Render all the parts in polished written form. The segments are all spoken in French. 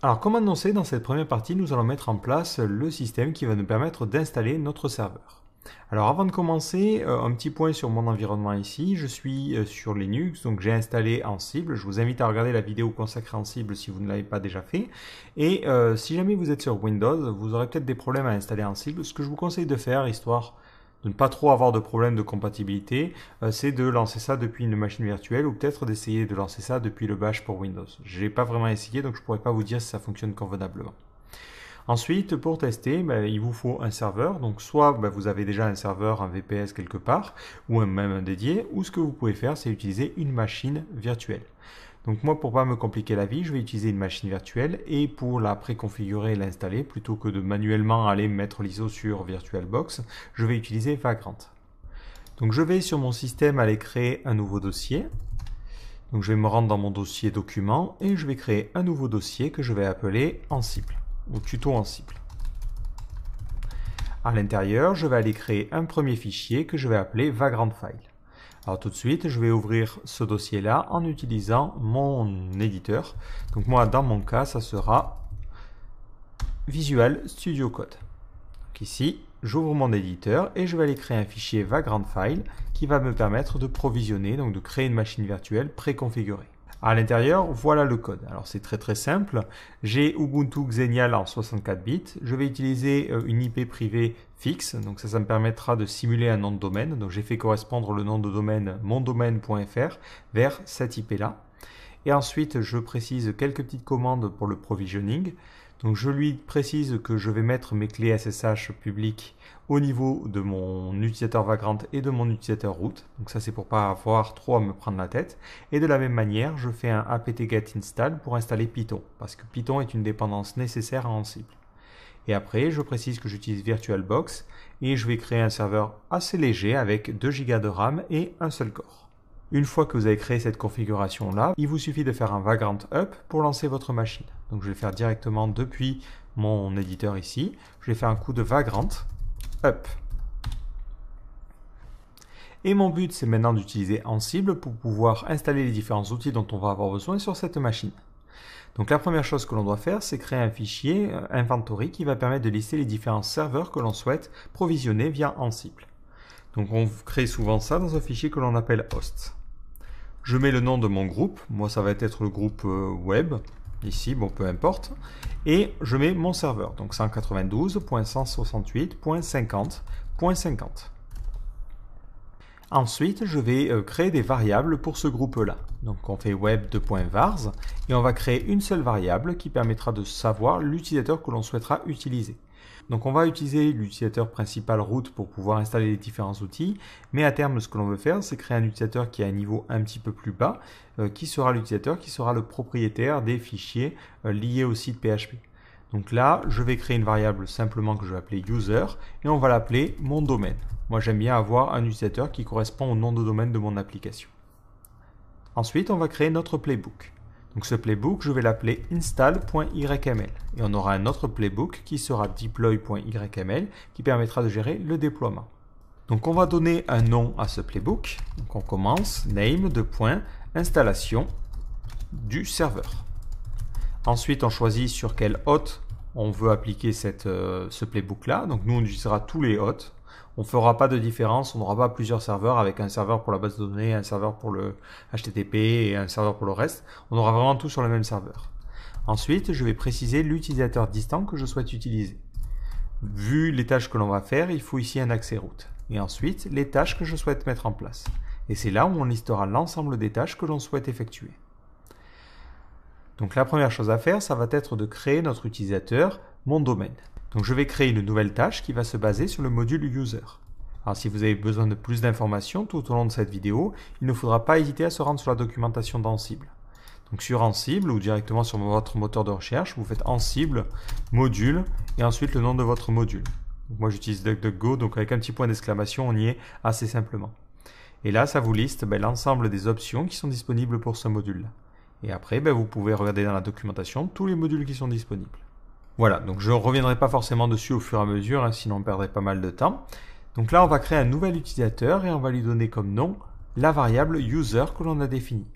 Alors comme annoncé, dans cette première partie, nous allons mettre en place le système qui va nous permettre d'installer notre serveur. Alors avant de commencer, un petit point sur mon environnement ici. Je suis sur Linux, donc j'ai installé Ansible. Je vous invite à regarder la vidéo consacrée à Ansible si vous ne l'avez pas déjà fait. Et si jamais vous êtes sur Windows, vous aurez peut-être des problèmes à installer Ansible. Ce que je vous conseille de faire, histoire de ne pas trop avoir de problèmes de compatibilité, c'est de lancer ça depuis une machine virtuelle ou peut-être d'essayer de lancer ça depuis le bash pour Windows. Je n'ai pas vraiment essayé, donc je ne pourrais pas vous dire si ça fonctionne convenablement. Ensuite, pour tester, il vous faut un serveur. Donc soit vous avez déjà un serveur, un VPS quelque part, ou même un dédié, ou ce que vous pouvez faire, c'est utiliser une machine virtuelle. Donc moi, pour ne pas me compliquer la vie, je vais utiliser une machine virtuelle et pour la préconfigurer et l'installer, plutôt que de manuellement aller mettre l'ISO sur VirtualBox, je vais utiliser Vagrant. Donc je vais sur mon système aller créer un nouveau dossier. Donc je vais me rendre dans mon dossier documents et je vais créer un nouveau dossier que je vais appeler Ansible ou tuto Ansible. À l'intérieur, je vais aller créer un premier fichier que je vais appeler Vagrant File. Alors tout de suite, je vais ouvrir ce dossier-là en utilisant mon éditeur. Donc moi, dans mon cas, ça sera Visual Studio Code. Donc ici, j'ouvre mon éditeur et je vais aller créer un fichier Vagrant File qui va me permettre de provisionner, donc de créer une machine virtuelle préconfigurée. À l'intérieur, voilà le code. Alors c'est très simple. J'ai Ubuntu Xenial en 64 bits. Je vais utiliser une IP privée fixe. Donc ça me permettra de simuler un nom de domaine. Donc j'ai fait correspondre le nom de domaine mondomaine.fr vers cette IP là. Et ensuite, je précise quelques petites commandes pour le provisioning. Donc je lui précise que je vais mettre mes clés SSH publiques au niveau de mon utilisateur Vagrant et de mon utilisateur root. Donc ça c'est pour pas avoir trop à me prendre la tête. Et de la même manière, je fais un apt-get install pour installer Python, parce que Python est une dépendance nécessaire à Ansible. Et après, je précise que j'utilise VirtualBox et je vais créer un serveur assez léger avec 2 Go de RAM et un seul corps. Une fois que vous avez créé cette configuration-là, il vous suffit de faire un Vagrant Up pour lancer votre machine. Donc je vais le faire directement depuis mon éditeur ici. Je vais faire un coup de Vagrant Up. Et mon but, c'est maintenant d'utiliser Ansible pour pouvoir installer les différents outils dont on va avoir besoin sur cette machine. Donc la première chose que l'on doit faire, c'est créer un fichier inventory qui va permettre de lister les différents serveurs que l'on souhaite provisionner via Ansible. Donc on crée souvent ça dans un fichier que l'on appelle host. Je mets le nom de mon groupe, moi ça va être le groupe web, ici, bon peu importe, et je mets mon serveur, donc 192.168.50.50. Ensuite, je vais créer des variables pour ce groupe-là. Donc on fait web2.vars et on va créer une seule variable qui permettra de savoir l'utilisateur que l'on souhaitera utiliser. Donc on va utiliser l'utilisateur principal root pour pouvoir installer les différents outils, mais à terme ce que l'on veut faire c'est créer un utilisateur qui a un niveau un petit peu plus bas, qui sera l'utilisateur qui sera le propriétaire des fichiers liés au site PHP. Donc là je vais créer une variable simplement que je vais appeler user et on va l'appeler mon domaine. Moi j'aime bien avoir un utilisateur qui correspond au nom de domaine de mon application. Ensuite on va créer notre playbook. Donc ce playbook, je vais l'appeler install.yml. Et on aura un autre playbook qui sera deploy.yml qui permettra de gérer le déploiement. Donc on va donner un nom à ce playbook. Donc on commence name de point installation du serveur. Ensuite on choisit sur quel hôte on veut appliquer ce playbook là. Donc nous on utilisera tous les hôtes. On ne fera pas de différence, on n'aura pas plusieurs serveurs avec un serveur pour la base de données, un serveur pour le HTTP et un serveur pour le reste. On aura vraiment tout sur le même serveur. Ensuite, je vais préciser l'utilisateur distant que je souhaite utiliser. Vu les tâches que l'on va faire, il faut ici un accès route. Et ensuite, les tâches que je souhaite mettre en place. Et c'est là où on listera l'ensemble des tâches que l'on souhaite effectuer. Donc la première chose à faire, ça va être de créer notre utilisateur, mon domaine. Donc je vais créer une nouvelle tâche qui va se baser sur le module user. Alors si vous avez besoin de plus d'informations tout au long de cette vidéo, il ne faudra pas hésiter à se rendre sur la documentation d'Ansible. Donc sur Ansible ou directement sur votre moteur de recherche, vous faites Ansible, module et ensuite le nom de votre module. Donc moi j'utilise DuckDuckGo, donc avec un petit point d'exclamation on y est assez simplement. Et là ça vous liste l'ensemble des options qui sont disponibles pour ce module-là. Et après vous pouvez regarder dans la documentation tous les modules qui sont disponibles. Voilà, donc je ne reviendrai pas forcément dessus au fur et à mesure, sinon on perdrait pas mal de temps. Donc là, on va créer un nouvel utilisateur et on va lui donner comme nom la variable user que l'on a définie.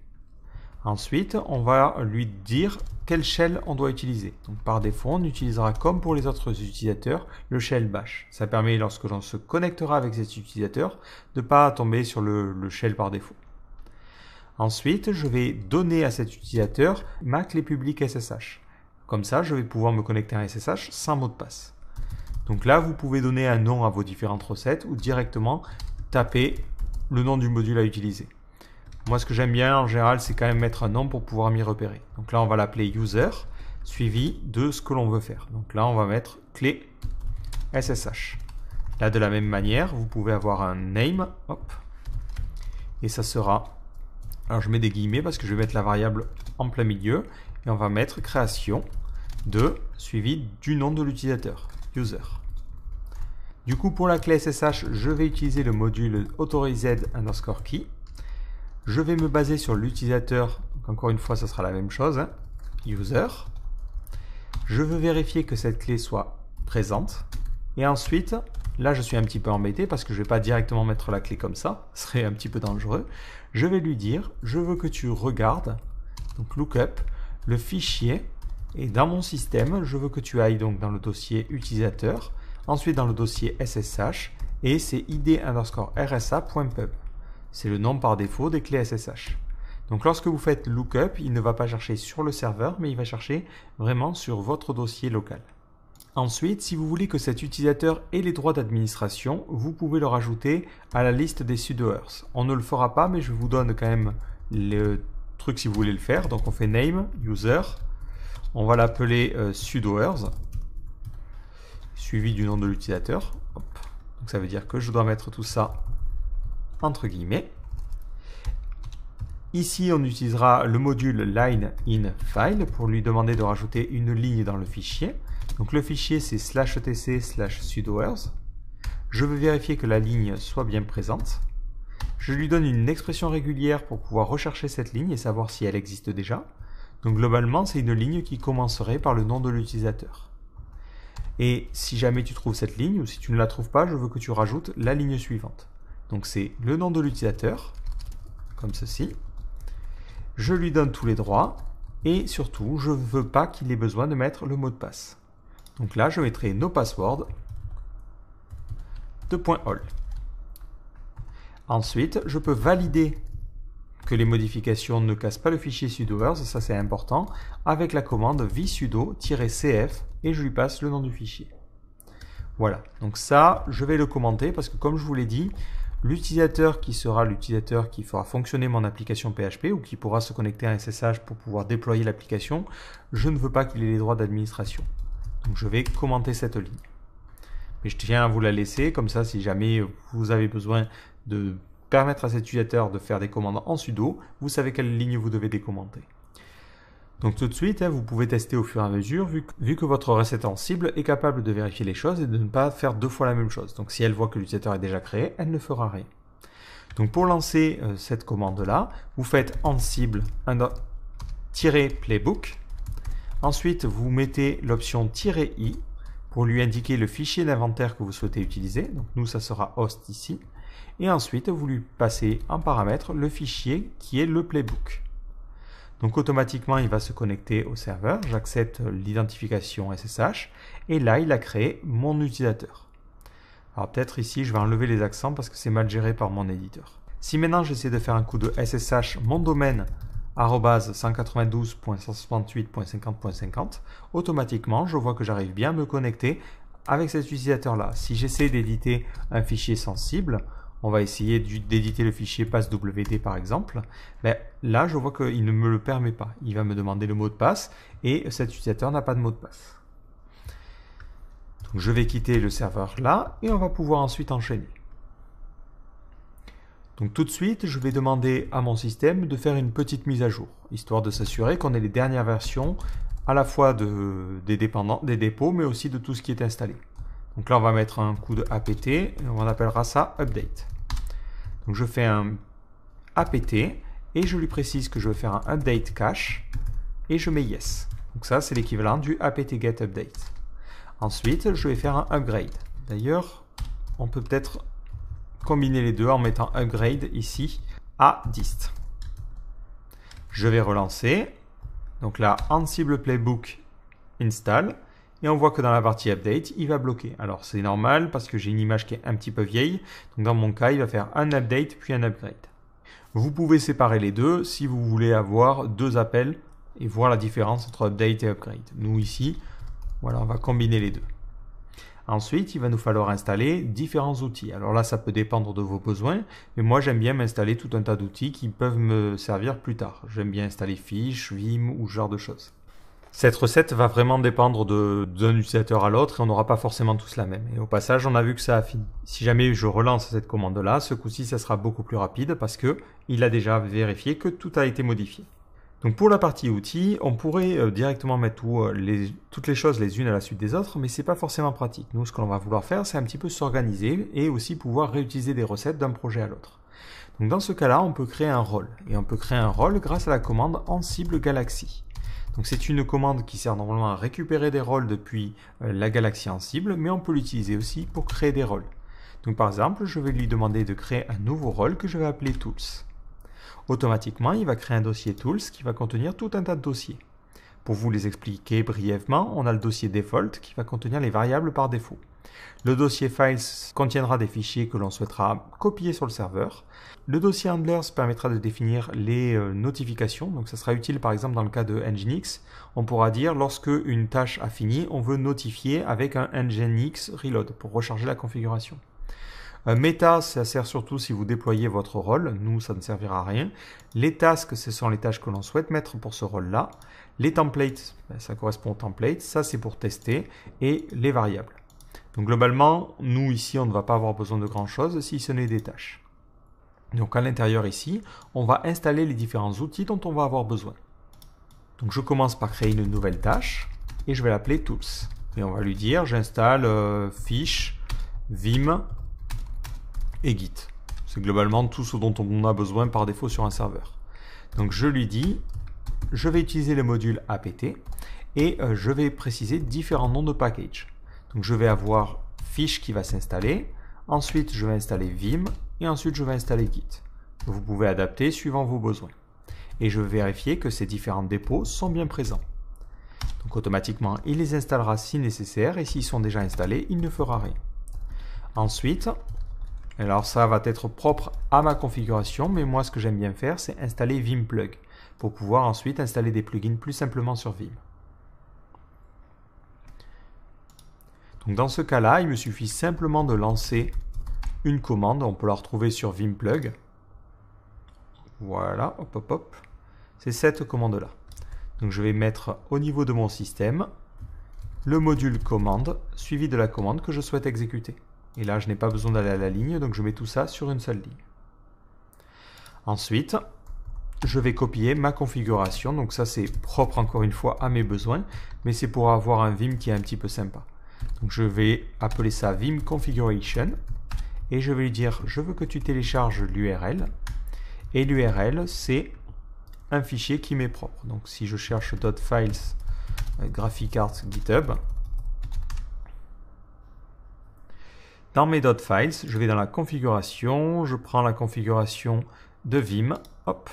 Ensuite, on va lui dire quel shell on doit utiliser. Donc par défaut, on utilisera comme pour les autres utilisateurs le shell bash. Ça permet lorsque l'on se connectera avec cet utilisateur de ne pas tomber sur le shell par défaut. Ensuite, je vais donner à cet utilisateur ma clé publique SSH. Comme ça, je vais pouvoir me connecter à un SSH sans mot de passe. Donc là, vous pouvez donner un nom à vos différentes recettes ou directement taper le nom du module à utiliser. Moi, ce que j'aime bien en général, c'est quand même mettre un nom pour pouvoir m'y repérer. Donc là, on va l'appeler user, suivi de ce que l'on veut faire. Donc là, on va mettre clé SSH. Là, de la même manière, vous pouvez avoir un name, hop, et ça sera, alors je mets des guillemets parce que je vais mettre la variable en plein milieu, et on va mettre création de suivi du nom de l'utilisateur, user. Du coup, pour la clé SSH, je vais utiliser le module authorized_key. Je vais me baser sur l'utilisateur, donc encore une fois, ça sera la même chose, hein, user. Je veux vérifier que cette clé soit présente. Et ensuite, là, je suis un petit peu embêté parce que je ne vais pas directement mettre la clé comme ça, ce serait un petit peu dangereux. Je vais lui dire, je veux que tu regardes, donc lookup, le fichier, et dans mon système, je veux que tu ailles donc dans le dossier utilisateur, ensuite dans le dossier SSH, et c'est id_rsa.pub. C'est le nom par défaut des clés SSH. Donc lorsque vous faites lookup, il ne va pas chercher sur le serveur, mais il va chercher vraiment sur votre dossier local. Ensuite, si vous voulez que cet utilisateur ait les droits d'administration, vous pouvez le rajouter à la liste des sudoers. On ne le fera pas, mais je vous donne quand même le truc si vous voulez le faire. Donc on fait name, user, on va l'appeler sudoers, suivi du nom de l'utilisateur. Donc ça veut dire que je dois mettre tout ça entre guillemets. Ici, on utilisera le module line_in_file pour lui demander de rajouter une ligne dans le fichier. Donc le fichier, c'est /etc/sudoers. Je veux vérifier que la ligne soit bien présente. Je lui donne une expression régulière pour pouvoir rechercher cette ligne et savoir si elle existe déjà. Donc globalement, c'est une ligne qui commencerait par le nom de l'utilisateur. Et si jamais tu trouves cette ligne, ou si tu ne la trouves pas, je veux que tu rajoutes la ligne suivante. Donc c'est le nom de l'utilisateur, comme ceci. Je lui donne tous les droits et surtout, je ne veux pas qu'il ait besoin de mettre le mot de passe. Donc là, je mettrai no password .all. Ensuite, je peux valider que les modifications ne cassent pas le fichier sudoers, ça c'est important, avec la commande vsudo-cf et je lui passe le nom du fichier. Voilà, donc ça, je vais le commenter parce que comme je vous l'ai dit, l'utilisateur qui sera l'utilisateur qui fera fonctionner mon application PHP ou qui pourra se connecter à un SSH pour pouvoir déployer l'application, je ne veux pas qu'il ait les droits d'administration. Donc je vais commenter cette ligne. Mais je tiens à vous la laisser, comme ça si jamais vous avez besoin de permettre à cet utilisateur de faire des commandes en sudo, vous savez quelle ligne vous devez décommenter. Donc tout de suite, vous pouvez tester au fur et à mesure, vu que votre recette en cible est capable de vérifier les choses et de ne pas faire deux fois la même chose. Donc si elle voit que l'utilisateur est déjà créé, elle ne fera rien. Donc pour lancer cette commande-là, vous faites en cible -playbook. Ensuite, vous mettez l'option -i pour lui indiquer le fichier d'inventaire que vous souhaitez utiliser. Donc nous, ça sera host ici. Et ensuite, vous lui passez en paramètre le fichier qui est le playbook. Donc automatiquement, il va se connecter au serveur. J'accepte l'identification SSH. Et là, il a créé mon utilisateur. Alors peut-être ici, je vais enlever les accents parce que c'est mal géré par mon éditeur. Si maintenant, j'essaie de faire un coup de SSH mon domaine @192.168.50.50, automatiquement, je vois que j'arrive bien à me connecter avec cet utilisateur-là. Si j'essaie d'éditer un fichier sensible, on va essayer d'éditer le fichier passwd par exemple, mais là je vois qu'il ne me le permet pas. Il va me demander le mot de passe et cet utilisateur n'a pas de mot de passe. Donc je vais quitter le serveur là et on va pouvoir ensuite enchaîner. Donc tout de suite, je vais demander à mon système de faire une petite mise à jour, histoire de s'assurer qu'on ait les dernières versions à la fois des dépôts, mais aussi de tout ce qui est installé. Donc là, on va mettre un coup de apt et on appellera ça update. Donc je fais un apt et je lui précise que je veux faire un update cache et je mets yes. Donc ça, c'est l'équivalent du apt-get update. Ensuite, je vais faire un upgrade. D'ailleurs, on peut peut-être combiner les deux en mettant upgrade ici à dist. Je vais relancer. Donc là, Ansible Playbook install. Et on voit que dans la partie update, il va bloquer. Alors c'est normal parce que j'ai une image qui est un petit peu vieille. Donc dans mon cas, il va faire un update puis un upgrade. Vous pouvez séparer les deux si vous voulez avoir deux appels et voir la différence entre update et upgrade. Nous ici, voilà, on va combiner les deux. Ensuite, il va nous falloir installer différents outils. Alors là, ça peut dépendre de vos besoins, mais moi j'aime bien m'installer tout un tas d'outils qui peuvent me servir plus tard. J'aime bien installer Fish, Vim ou ce genre de choses. Cette recette va vraiment dépendre d'un utilisateur à l'autre et on n'aura pas forcément tous la même. Et au passage, on a vu que ça a fini. Si jamais je relance cette commande-là, ce coup-ci, ça sera beaucoup plus rapide parce que il a déjà vérifié que tout a été modifié. Donc pour la partie outils, on pourrait directement mettre toutes les choses les unes à la suite des autres, mais c'est pas forcément pratique. Nous, ce que l'on va vouloir faire, c'est un petit peu s'organiser et aussi pouvoir réutiliser des recettes d'un projet à l'autre. Donc dans ce cas-là, on peut créer un rôle. Et on peut créer un rôle grâce à la commande Ansible Galaxy. Donc c'est une commande qui sert normalement à récupérer des rôles depuis la galaxie Ansible, mais on peut l'utiliser aussi pour créer des rôles. Donc par exemple, je vais lui demander de créer un nouveau rôle que je vais appeler Tools. Automatiquement, il va créer un dossier Tools qui va contenir tout un tas de dossiers. Pour vous les expliquer brièvement, on a le dossier Default qui va contenir les variables par défaut. Le dossier Files contiendra des fichiers que l'on souhaitera copier sur le serveur. Le dossier Handlers permettra de définir les notifications. Donc ça sera utile par exemple dans le cas de Nginx. On pourra dire lorsque une tâche a fini, on veut notifier avec un Nginx reload pour recharger la configuration. Meta, ça sert surtout si vous déployez votre rôle. Nous, ça ne servira à rien. Les tasks, ce sont les tâches que l'on souhaite mettre pour ce rôle-là. Les templates, ça correspond aux templates. Ça, c'est pour tester. Et les variables. Donc globalement, nous ici, on ne va pas avoir besoin de grand-chose si ce n'est des tâches. Donc à l'intérieur ici, on va installer les différents outils dont on va avoir besoin. Donc je commence par créer une nouvelle tâche et je vais l'appeler Tools. Et on va lui dire, j'installe Fish, Vim et Git. C'est globalement tout ce dont on a besoin par défaut sur un serveur. Donc je lui dis, je vais utiliser le module apt et je vais préciser différents noms de packages. Donc je vais avoir Fish qui va s'installer, ensuite je vais installer Vim et ensuite je vais installer Git. Vous pouvez adapter suivant vos besoins. Et je vais vérifier que ces différents dépôts sont bien présents. Donc automatiquement, il les installera si nécessaire et s'ils sont déjà installés, il ne fera rien. Ensuite, alors ça va être propre à ma configuration, mais moi ce que j'aime bien faire, c'est installer Vim Plug pour pouvoir ensuite installer des plugins plus simplement sur Vim. Donc dans ce cas-là, il me suffit simplement de lancer une commande. On peut la retrouver sur Vim Plug. Voilà, hop hop hop. C'est cette commande-là. Donc je vais mettre au niveau de mon système le module commande suivi de la commande que je souhaite exécuter. Et là, je n'ai pas besoin d'aller à la ligne, donc je mets tout ça sur une seule ligne. Ensuite, je vais copier ma configuration. Donc ça, c'est propre encore une fois à mes besoins, mais c'est pour avoir un Vim qui est un petit peu sympa. Donc je vais appeler ça Vim Configuration et je vais lui dire je veux que tu télécharges l'URL et l'URL c'est un fichier qui m'est propre. Donc si je cherche .files graphicarts GitHub, dans mes .files, je vais dans la configuration, je prends la configuration de Vim, hop,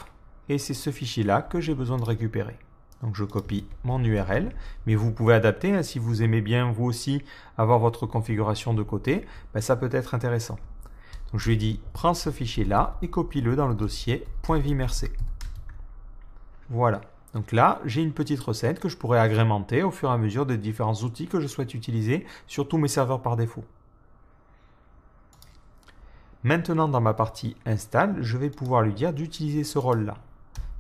et c'est ce fichier là que j'ai besoin de récupérer. Donc je copie mon URL, mais vous pouvez adapter, hein, si vous aimez bien vous aussi avoir votre configuration de côté, ben, ça peut être intéressant. Donc je lui dis, prends ce fichier là et copie-le dans le dossier .vimrc. Voilà, donc là j'ai une petite recette que je pourrais agrémenter au fur et à mesure des différents outils que je souhaite utiliser sur tous mes serveurs par défaut. Maintenant dans ma partie install, je vais pouvoir lui dire d'utiliser ce rôle là.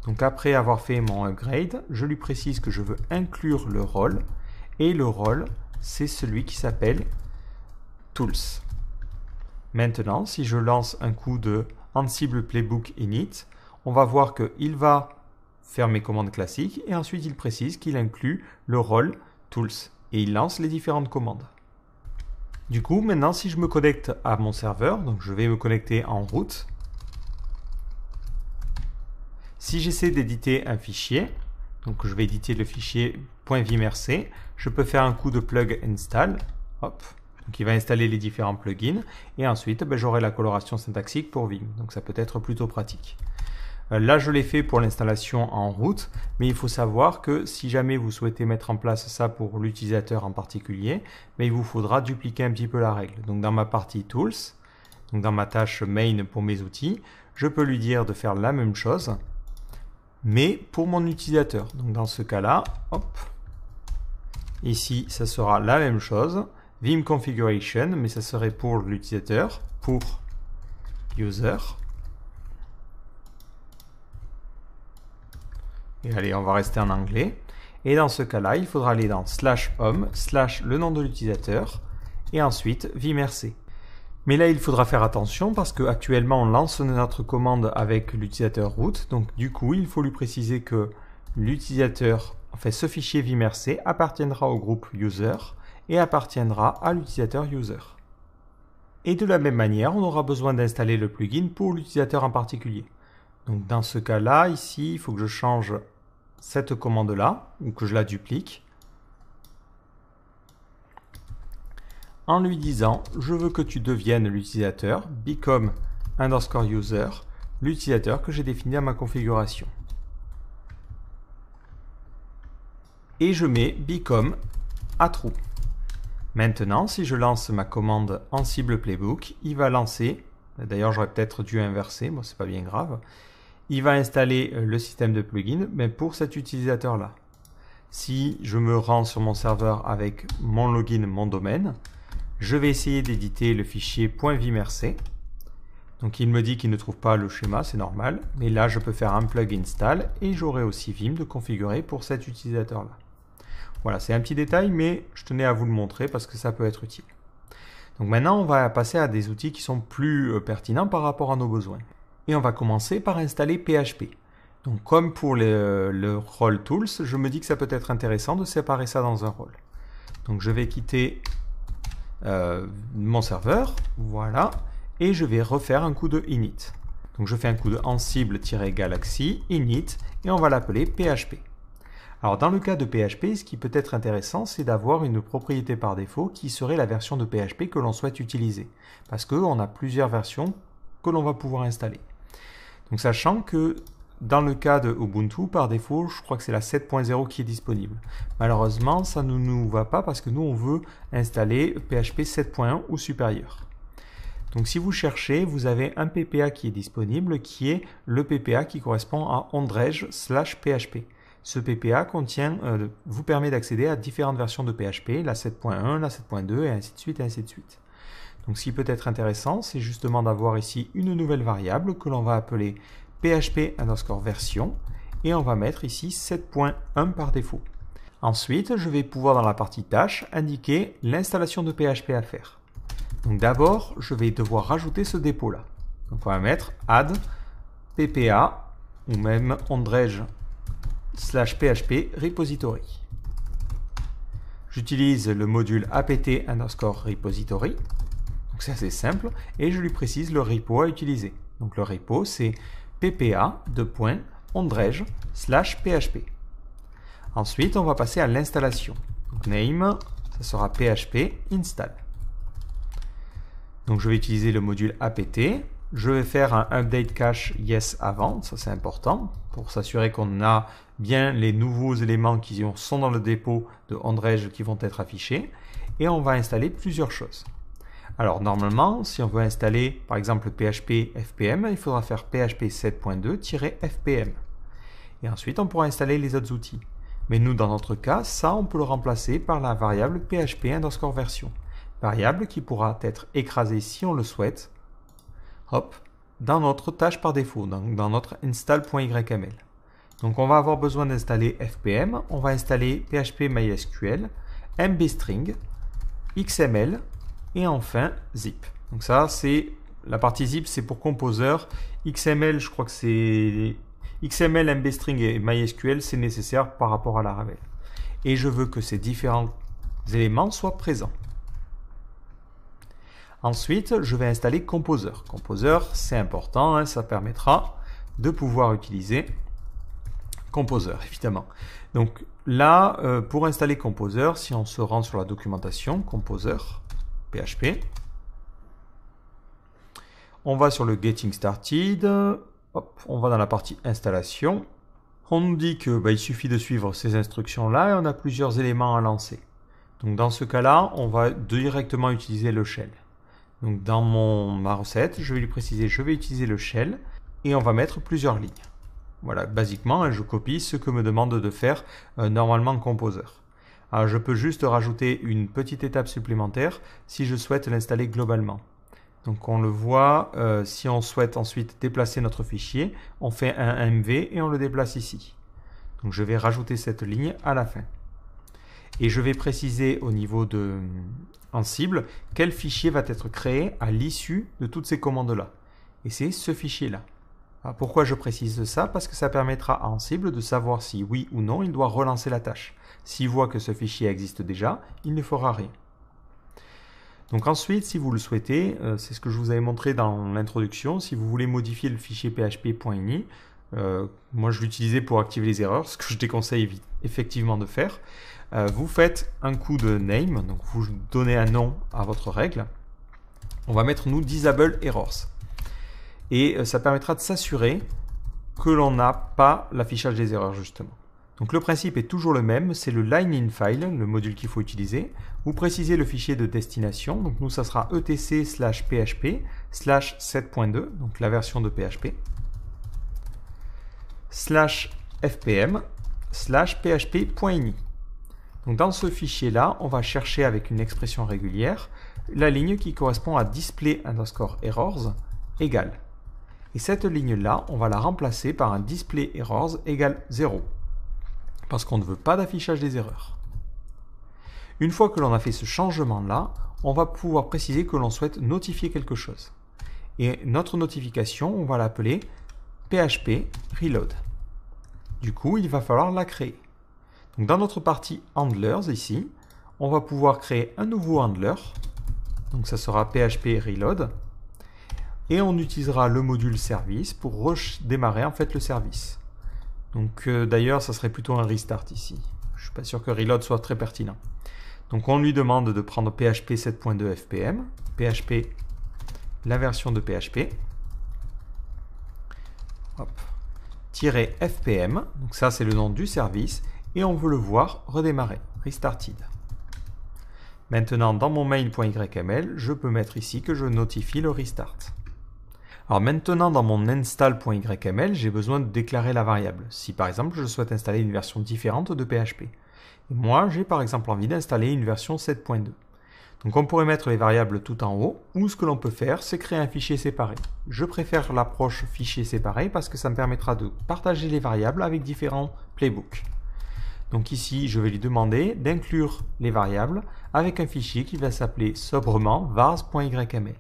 Donc après avoir fait mon upgrade, je lui précise que je veux inclure le rôle. Et le rôle, c'est celui qui s'appelle Tools. Maintenant, si je lance un coup de Ansible Playbook init, on va voir qu'il va faire mes commandes classiques et ensuite il précise qu'il inclut le rôle Tools. Et il lance les différentes commandes. Du coup, maintenant, si je me connecte à mon serveur, donc je vais me connecter en route. Si j'essaie d'éditer un fichier, donc je vais éditer le fichier .vimrc, je peux faire un coup de plug install, hop, donc il va installer les différents plugins, et ensuite j'aurai la coloration syntaxique pour Vim, donc ça peut être plutôt pratique. Là, je l'ai fait pour l'installation en route, mais il faut savoir que si jamais vous souhaitez mettre en place ça pour l'utilisateur en particulier, mais il vous faudra dupliquer un petit peu la règle. Donc dans ma partie Tools, donc dans ma tâche Main pour mes outils, je peux lui dire de faire la même chose, mais pour mon utilisateur. Donc dans ce cas-là, hop, ici, ça sera la même chose. Vim Configuration, mais ça serait pour l'utilisateur, pour User. Et allez, on va rester en anglais. Et dans ce cas-là, il faudra aller dans /home, / le nom de l'utilisateur, et ensuite vimrc. Mais là, il faudra faire attention parce qu'actuellement, on lance notre commande avec l'utilisateur root. Donc du coup, il faut lui préciser que l'utilisateur, en fait, ce fichier vimrc appartiendra au groupe user et appartiendra à l'utilisateur user. Et de la même manière, on aura besoin d'installer le plugin pour l'utilisateur en particulier. Donc dans ce cas-là, ici, il faut que je change cette commande-là, ou que je la duplique, en lui disant « Je veux que tu deviennes l'utilisateur, become _user, l'utilisateur que j'ai défini à ma configuration. » Et je mets become à true. Maintenant, si je lance ma commande Ansible Playbook, il va lancer, d'ailleurs j'aurais peut-être dû inverser, bon c'est pas bien grave, il va installer le système de plugin, mais pour cet utilisateur-là. Si je me rends sur mon serveur avec mon login, mon domaine, je vais essayer d'éditer le fichier .vimrc. Donc il me dit qu'il ne trouve pas le schéma, c'est normal, mais là je peux faire un plug install et j'aurai aussi Vim de configurer pour cet utilisateur-là. Voilà, c'est un petit détail, mais je tenais à vous le montrer parce que ça peut être utile. Donc maintenant, on va passer à des outils qui sont plus pertinents par rapport à nos besoins. Et on va commencer par installer PHP. Donc comme pour le rôle Tools, je me dis que ça peut être intéressant de séparer ça dans un rôle. Donc je vais quitter mon serveur, voilà, et je vais refaire un coup de init. Donc je fais un coup de ansible-galaxy init et on va l'appeler PHP. Alors dans le cas de PHP, ce qui peut être intéressant, c'est d'avoir une propriété par défaut qui serait la version de PHP que l'on souhaite utiliser. Parce qu'on a plusieurs versions que l'on va pouvoir installer. Donc sachant que dans le cas de Ubuntu, par défaut, je crois que c'est la 7.0 qui est disponible. Malheureusement, ça ne nous va pas parce que nous, on veut installer PHP 7.1 ou supérieur. Donc si vous cherchez, vous avez un PPA qui est disponible, qui est le PPA qui correspond à Ondrej/PHP. Ce PPA vous permet d'accéder à différentes versions de PHP, la 7.1, la 7.2 et ainsi de suite et ainsi de suite. Donc ce qui peut être intéressant, c'est justement d'avoir ici une nouvelle variable que l'on va appeler php_version et on va mettre ici 7.1 par défaut. Ensuite, je vais pouvoir dans la partie tâches indiquer l'installation de PHP à faire. Donc d'abord, je vais devoir rajouter ce dépôt-là. Donc on va mettre add ppa ou même ondrej/php repository. J'utilise le module apt_repository. Donc c'est assez simple et je lui précise le repo à utiliser. Donc le repo c'est ppa:/ondrej/php. Ensuite, on va passer à l'installation. Donc name, ça sera php install. Donc je vais utiliser le module apt. Je vais faire un update cache yes avant, ça c'est important, pour s'assurer qu'on a bien les nouveaux éléments qui sont dans le dépôt de Ondrej qui vont être affichés. Et on va installer plusieurs choses. Alors normalement, si on veut installer par exemple PHP FPM, il faudra faire PHP 7.2-FPM. Et ensuite, on pourra installer les autres outils. Mais nous, dans notre cas, ça, on peut le remplacer par la variable php_version. Variable qui pourra être écrasée si on le souhaite, hop, dans notre tâche par défaut, dans notre install.yml. Donc on va avoir besoin d'installer FPM, on va installer PHP MySQL, mbstring, XML et enfin zip. Donc ça c'est la partie zip, c'est pour Composer. XML, je crois que c'est XML, mbstring et MySQL, c'est nécessaire par rapport à Laravel. Et je veux que ces différents éléments soient présents. Ensuite, je vais installer Composer. Composer, c'est important, hein, ça permettra de pouvoir utiliser Composer, évidemment. Donc là, pour installer Composer, si on se rend sur la documentation, Composer, PHP, on va sur le Getting Started, hop, on va dans la partie installation. On nous dit que il suffit de suivre ces instructions-là et on a plusieurs éléments à lancer. Donc dans ce cas-là, on va directement utiliser le shell. Donc dans ma recette, je vais lui préciser je vais utiliser le shell et on va mettre plusieurs lignes. Voilà, basiquement, je copie ce que me demande de faire normalement Composer. Alors je peux juste rajouter une petite étape supplémentaire si je souhaite l'installer globalement. Donc on le voit, si on souhaite ensuite déplacer notre fichier, on fait un MV et on le déplace ici. Donc je vais rajouter cette ligne à la fin. Et je vais préciser au niveau de Ansible quel fichier va être créé à l'issue de toutes ces commandes-là. Et c'est ce fichier-là. Pourquoi je précise ça? Parce que ça permettra à Ansible de savoir si oui ou non il doit relancer la tâche. S'il voit que ce fichier existe déjà, il ne fera rien. Donc ensuite, si vous le souhaitez, c'est ce que je vous avais montré dans l'introduction, si vous voulez modifier le fichier php.ini, moi je l'utilisais pour activer les erreurs, ce que je déconseille effectivement de faire. Vous faites un coup de name, donc vous donnez un nom à votre règle. On va mettre nous disable errors. Et ça permettra de s'assurer que l'on n'a pas l'affichage des erreurs justement. Donc le principe est toujours le même, c'est le line in file, le module qu'il faut utiliser. Vous précisez le fichier de destination, donc nous ça sera etc/php 7.2, donc la version de PHP, /fpm /php.ini. Donc dans ce fichier-là, on va chercher avec une expression régulière la ligne qui correspond à display_errors égale. Et cette ligne-là, on va la remplacer par un display_errors égale 0. Parce qu'on ne veut pas d'affichage des erreurs. Une fois que l'on a fait ce changement-là, on va pouvoir préciser que l'on souhaite notifier quelque chose. Et notre notification, on va l'appeler PHP Reload. Du coup, il va falloir la créer. Donc dans notre partie Handlers ici, on va pouvoir créer un nouveau handler. Donc ça sera PHP Reload. Et on utilisera le module service pour redémarrer en fait le service. Donc d'ailleurs, ça serait plutôt un restart ici. Je ne suis pas sûr que reload soit très pertinent. Donc on lui demande de prendre PHP 7.2 FPM, PHP, la version de PHP, hop, -fpm, donc ça c'est le nom du service, et on veut le voir redémarrer, restarted. Maintenant dans mon main.yml, je peux mettre ici que je notifie le restart. Alors maintenant, dans mon install.yml, j'ai besoin de déclarer la variable. Si par exemple, je souhaite installer une version différente de PHP. Et moi, j'ai par exemple envie d'installer une version 7.2. Donc on pourrait mettre les variables tout en haut, ou ce que l'on peut faire, c'est créer un fichier séparé. Je préfère l'approche fichier séparé parce que ça me permettra de partager les variables avec différents playbooks. Donc ici, je vais lui demander d'inclure les variables avec un fichier qui va s'appeler sobrement vars.yml.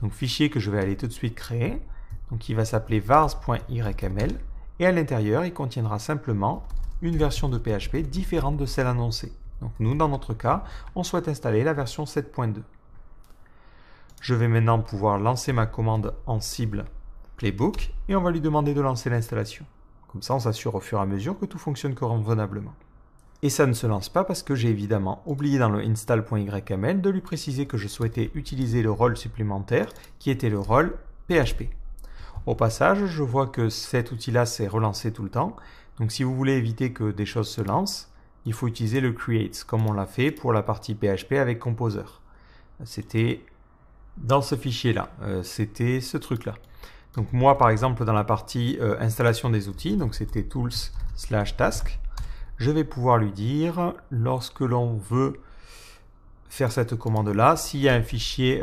Donc fichier que je vais aller tout de suite créer, donc il va s'appeler vars.yml et à l'intérieur il contiendra simplement une version de PHP différente de celle annoncée. Donc nous dans notre cas, on souhaite installer la version 7.2. Je vais maintenant pouvoir lancer ma commande Ansible playbook et on va lui demander de lancer l'installation. Comme ça on s'assure au fur et à mesure que tout fonctionne convenablement. Et ça ne se lance pas parce que j'ai évidemment oublié dans le install.yml de lui préciser que je souhaitais utiliser le rôle supplémentaire qui était le rôle PHP. Au passage, je vois que cet outil-là s'est relancé tout le temps. Donc si vous voulez éviter que des choses se lancent, il faut utiliser le create comme on l'a fait pour la partie PHP avec Composer. C'était dans ce fichier-là, c'était ce truc-là. Donc moi par exemple dans la partie installation des outils, donc c'était tools/task, je vais pouvoir lui dire, lorsque l'on veut faire cette commande-là, s'il y a un fichier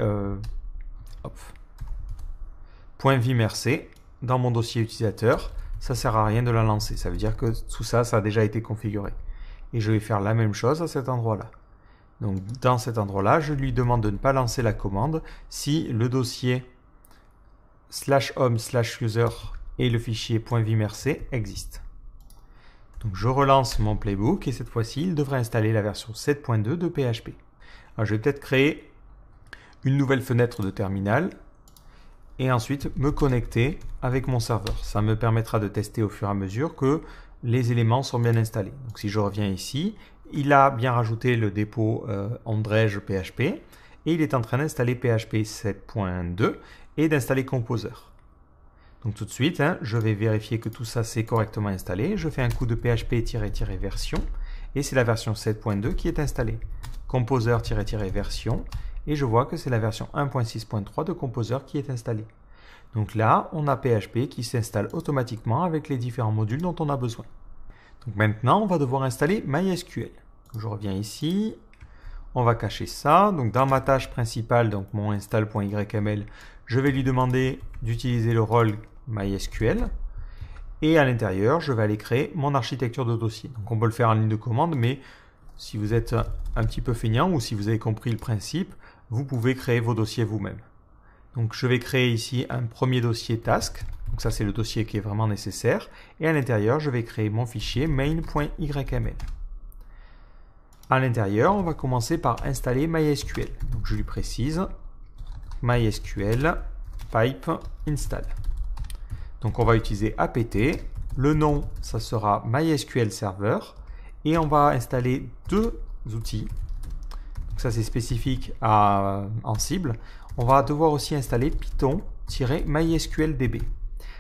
.vimrc dans mon dossier utilisateur, ça ne sert à rien de la lancer. Ça veut dire que tout ça, ça a déjà été configuré. Et je vais faire la même chose à cet endroit-là. Donc dans cet endroit-là, je lui demande de ne pas lancer la commande si le dossier /home/user et le fichier .vimrc existent. Donc je relance mon playbook et cette fois-ci, il devrait installer la version 7.2 de PHP. Alors, je vais peut-être créer une nouvelle fenêtre de terminal et ensuite me connecter avec mon serveur. Ça me permettra de tester au fur et à mesure que les éléments sont bien installés. Donc si je reviens ici, il a bien rajouté le dépôt Andrej PHP et il est en train d'installer PHP 7.2 et d'installer Composer. Donc tout de suite, je vais vérifier que tout ça c'est correctement installé. Je fais un coup de php-version et c'est la version 7.2 qui est installée. Composer-version et je vois que c'est la version 1.6.3 de Composer qui est installée. Donc là, on a PHP qui s'installe automatiquement avec les différents modules dont on a besoin. Donc maintenant, on va devoir installer MySQL. Je reviens ici, on va cacher ça. Donc dans ma tâche principale, donc mon install.yml, je vais lui demander d'utiliser le rôle MySQL. Et à l'intérieur, je vais aller créer mon architecture de dossier. Donc on peut le faire en ligne de commande, mais si vous êtes un petit peu feignant ou si vous avez compris le principe, vous pouvez créer vos dossiers vous-même. Donc je vais créer ici un premier dossier task. Donc ça c'est le dossier qui est vraiment nécessaire. Et à l'intérieur, je vais créer mon fichier main.yml. À l'intérieur, on va commencer par installer MySQL. Donc je lui précise MySQL pipe install. Donc on va utiliser apt. Le nom, ça sera MySQL Server. Et on va installer deux outils. Donc ça c'est spécifique à Ansible. On va devoir aussi installer Python-MySQLDB.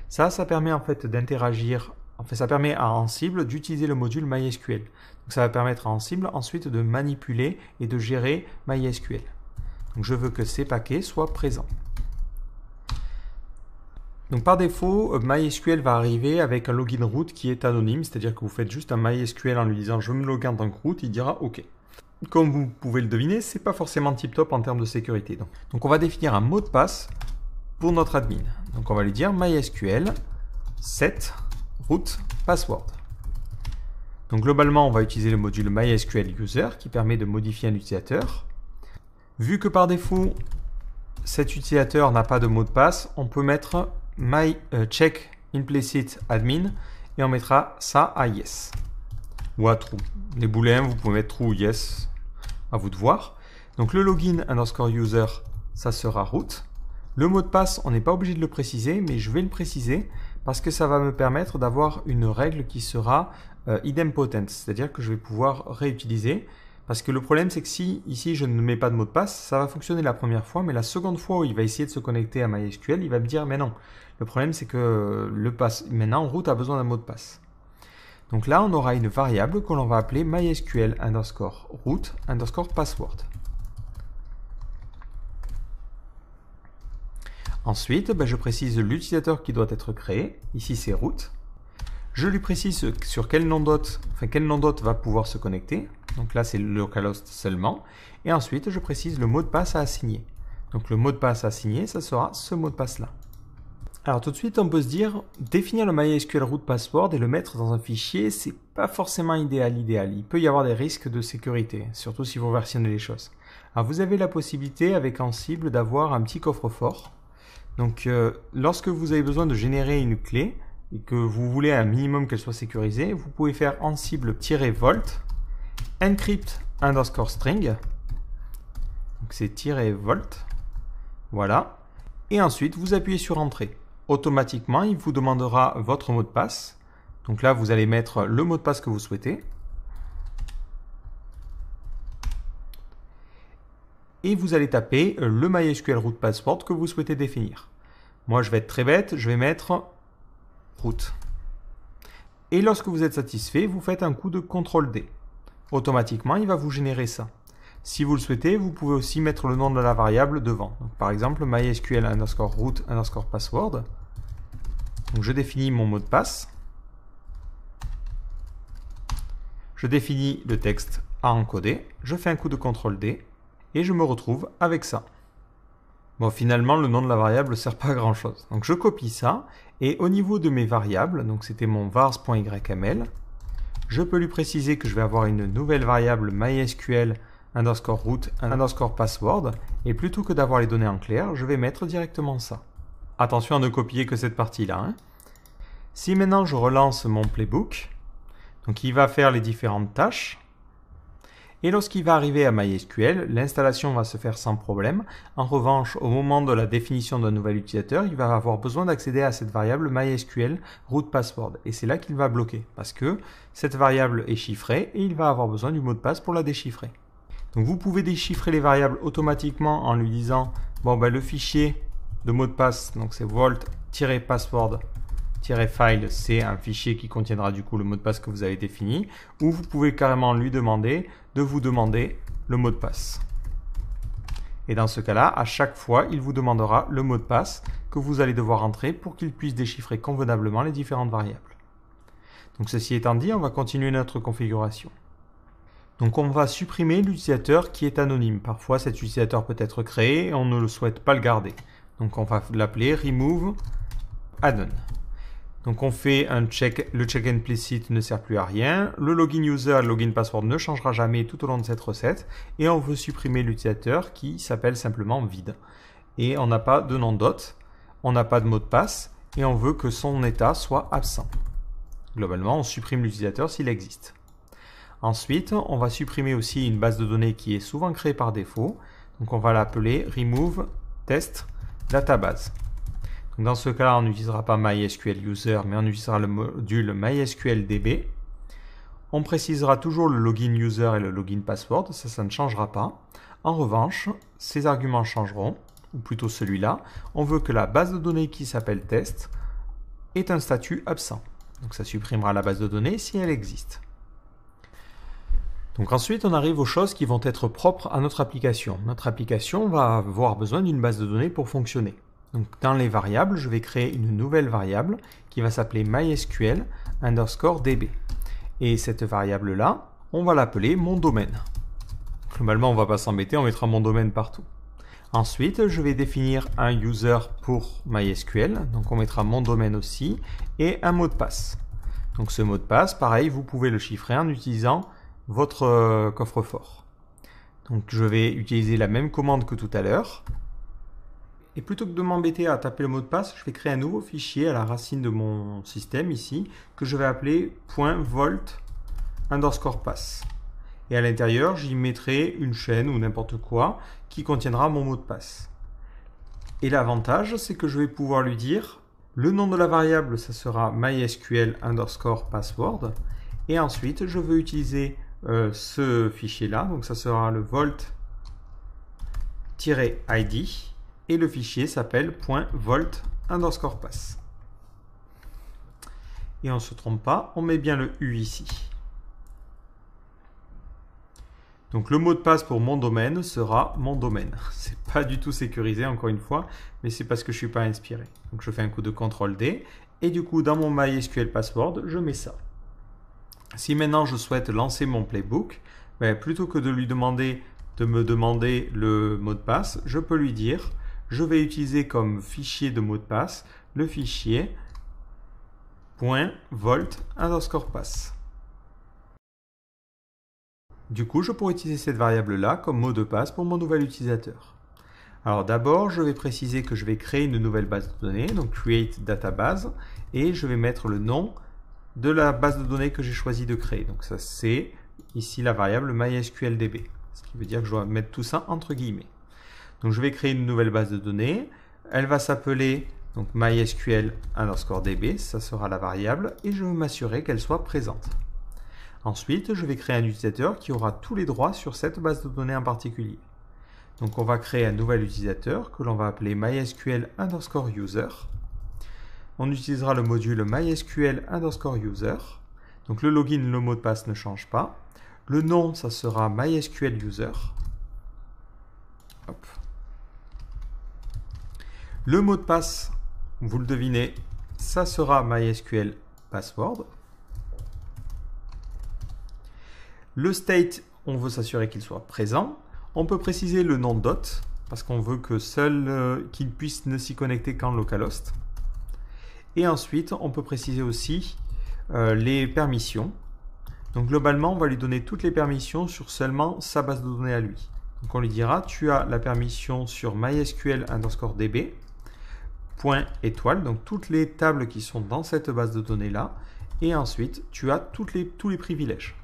Ça permet en fait d'interagir, ça permet à Ansible d'utiliser le module MySQL. Donc ça va permettre à Ansible ensuite de manipuler et de gérer MySQL. Donc je veux que ces paquets soient présents. Donc par défaut, MySQL va arriver avec un login root qui est anonyme, c'est-à-dire que vous faites juste un MySQL en lui disant je me log en tant que root, il dira OK. Comme vous pouvez le deviner, c'est pas forcément tip-top en termes de sécurité. Donc on va définir un mot de passe pour notre admin. Donc on va lui dire MySQL set root password. Donc globalement, on va utiliser le module MySQL user qui permet de modifier un utilisateur. Vu que par défaut, cet utilisateur n'a pas de mot de passe, on peut mettre check implicit admin et on mettra ça à yes ou à true. Les boolins, vous pouvez mettre true ou yes, à vous de voir. Donc le login underscore user, ça sera root. Le mot de passe, on n'est pas obligé de le préciser, mais je vais le préciser parce que ça va me permettre d'avoir une règle qui sera idempotent, c'est-à-dire que je vais pouvoir réutiliser. Parce que le problème, c'est que si ici je ne mets pas de mot de passe, ça va fonctionner la première fois, mais la seconde fois où il va essayer de se connecter à MySQL, il va me dire mais non. Le problème, c'est que maintenant root a besoin d'un mot de passe. Donc là, on aura une variable que l'on va appeler MySQL underscore root underscore password. Ensuite, je précise l'utilisateur qui doit être créé. Ici, c'est root. Je lui précise sur quel nom d'hôte va pouvoir se connecter. Donc là, c'est localhost seulement. Et ensuite, je précise le mot de passe à assigner. Donc le mot de passe à assigner, ça sera ce mot de passe-là. Alors tout de suite, on peut se dire, définir le MySQL root password et le mettre dans un fichier, c'est pas forcément idéal. Il peut y avoir des risques de sécurité, surtout si vous versionnez les choses. Alors vous avez la possibilité avec Ansible d'avoir un petit coffre-fort. Donc lorsque vous avez besoin de générer une clé et que vous voulez un minimum qu'elle soit sécurisée, vous pouvez faire Ansible-vault encrypt underscore string. Donc c'est -vault. Voilà. Et ensuite, vous appuyez sur Entrée. Automatiquement, il vous demandera votre mot de passe. Donc là, vous allez mettre le mot de passe que vous souhaitez. Et vous allez taper le MySQL root password que vous souhaitez définir. Moi, je vais être très bête, je vais mettre root. Et lorsque vous êtes satisfait, vous faites un coup de CTRL-D. Automatiquement, il va vous générer ça. Si vous le souhaitez, vous pouvez aussi mettre le nom de la variable devant. Donc, par exemple, MySQL underscore root underscore password. Donc, je définis mon mot de passe. Je définis le texte à encoder. Je fais un coup de CTRL-D et je me retrouve avec ça. Bon, finalement, le nom de la variable ne sert pas à grand chose. Donc, je copie ça et au niveau de mes variables, donc c'était mon vars.yml, je peux lui préciser que je vais avoir une nouvelle variable MySQL underscore root underscore password et plutôt que d'avoir les données en clair, je vais mettre directement ça. Attention à ne copier que cette partie-là. Si maintenant je relance mon playbook, donc il va faire les différentes tâches et lorsqu'il va arriver à MySQL, l'installation va se faire sans problème. En revanche, au moment de la définition d'un nouvel utilisateur, il va avoir besoin d'accéder à cette variable MySQL root password et c'est là qu'il va bloquer parce que cette variable est chiffrée et il va avoir besoin du mot de passe pour la déchiffrer. Donc vous pouvez déchiffrer les variables automatiquement en lui disant bon, le fichier de mot de passe, donc c'est vault-root password-file, c'est un fichier qui contiendra du coup le mot de passe que vous avez défini, ou vous pouvez carrément lui demander de vous demander le mot de passe. Et dans ce cas-là, à chaque fois, il vous demandera le mot de passe que vous allez devoir entrer pour qu'il puisse déchiffrer convenablement les différentes variables. Donc ceci étant dit, on va continuer notre configuration. Donc on va supprimer l'utilisateur qui est anonyme. Parfois cet utilisateur peut être créé et on ne le souhaite pas le garder. Donc on va l'appeler remove addon. Donc on fait un check, le check implicit ne sert plus à rien, le login user et le login password ne changera jamais tout au long de cette recette, et on veut supprimer l'utilisateur qui s'appelle simplement vide. Et on n'a pas de nom d'hôte, on n'a pas de mot de passe, et on veut que son état soit absent. Globalement, on supprime l'utilisateur s'il existe. Ensuite, on va supprimer aussi une base de données qui est souvent créée par défaut, donc on va l'appeler remove test database. Dans ce cas-là, on n'utilisera pas MySQL user, mais on utilisera le module MySQL-DB. On précisera toujours le login user et le login password, ça ne changera pas. En revanche, ces arguments changeront, ou plutôt celui-là. On veut que la base de données qui s'appelle test ait un statut absent. Donc ça supprimera la base de données si elle existe. Donc ensuite, on arrive aux choses qui vont être propres à notre application. Notre application va avoir besoin d'une base de données pour fonctionner. Donc dans les variables, je vais créer une nouvelle variable qui va s'appeler MySQL_DB. Et cette variable-là, on va l'appeler mon domaine. Globalement, on ne va pas s'embêter, on mettra mon domaine partout. Ensuite, je vais définir un user pour MySQL, donc on mettra mon domaine aussi, et un mot de passe. Donc ce mot de passe, pareil, vous pouvez le chiffrer en utilisant votre coffre-fort. Donc je vais utiliser la même commande que tout à l'heure. Et plutôt que de m'embêter à taper le mot de passe, je vais créer un nouveau fichier à la racine de mon système ici, que je vais appeler .volt_pass. Et à l'intérieur, j'y mettrai une chaîne ou n'importe quoi qui contiendra mon mot de passe. Et l'avantage, c'est que je vais pouvoir lui dire, le nom de la variable, ça sera MySQL_password. Et ensuite, je veux utiliser ce fichier-là, donc ça sera le volt-id. Et le fichier s'appelle .volt_pass. Et on ne se trompe pas, on met bien le U ici. Donc le mot de passe pour mon domaine sera mon domaine. C'est pas du tout sécurisé encore une fois, mais c'est parce que je ne suis pas inspiré. Donc je fais un coup de CTRL-D et du coup dans mon MySQL password, je mets ça. Si maintenant je souhaite lancer mon playbook, plutôt que de lui demander de me demander le mot de passe, je peux lui dire je vais utiliser comme fichier de mot de passe le fichier .volt_pass. Du coup, je pourrais utiliser cette variable-là comme mot de passe pour mon nouvel utilisateur. Alors d'abord, je vais préciser que je vais créer une nouvelle base de données, donc create database, et je vais mettre le nom de la base de données que j'ai choisi de créer. Donc ça, c'est ici la variable MySQL-DB, ce qui veut dire que je dois mettre tout ça entre guillemets. Donc je vais créer une nouvelle base de données. Elle va s'appeler MySQL_DB, ça sera la variable, et je veux m'assurer qu'elle soit présente. Ensuite, je vais créer un utilisateur qui aura tous les droits sur cette base de données en particulier. Donc on va créer un nouvel utilisateur que l'on va appeler MySQL_user. On utilisera le module MySQL_user. Donc le login, le mot de passe ne change pas. Le nom, ça sera MySQL_user. Hop. Le mot de passe, vous le devinez, ça sera MySQL_password. Le state, on veut s'assurer qu'il soit présent. On peut préciser le nom d'hôte, parce qu'on veut que seul qu'il puisse ne s'y connecter qu'en localhost. Et ensuite, on peut préciser aussi les permissions. Donc globalement, on va lui donner toutes les permissions sur seulement sa base de données à lui. Donc on lui dira, tu as la permission sur MySQL_DB, .étoile, donc toutes les tables qui sont dans cette base de données-là, et ensuite tu as tous les privilèges.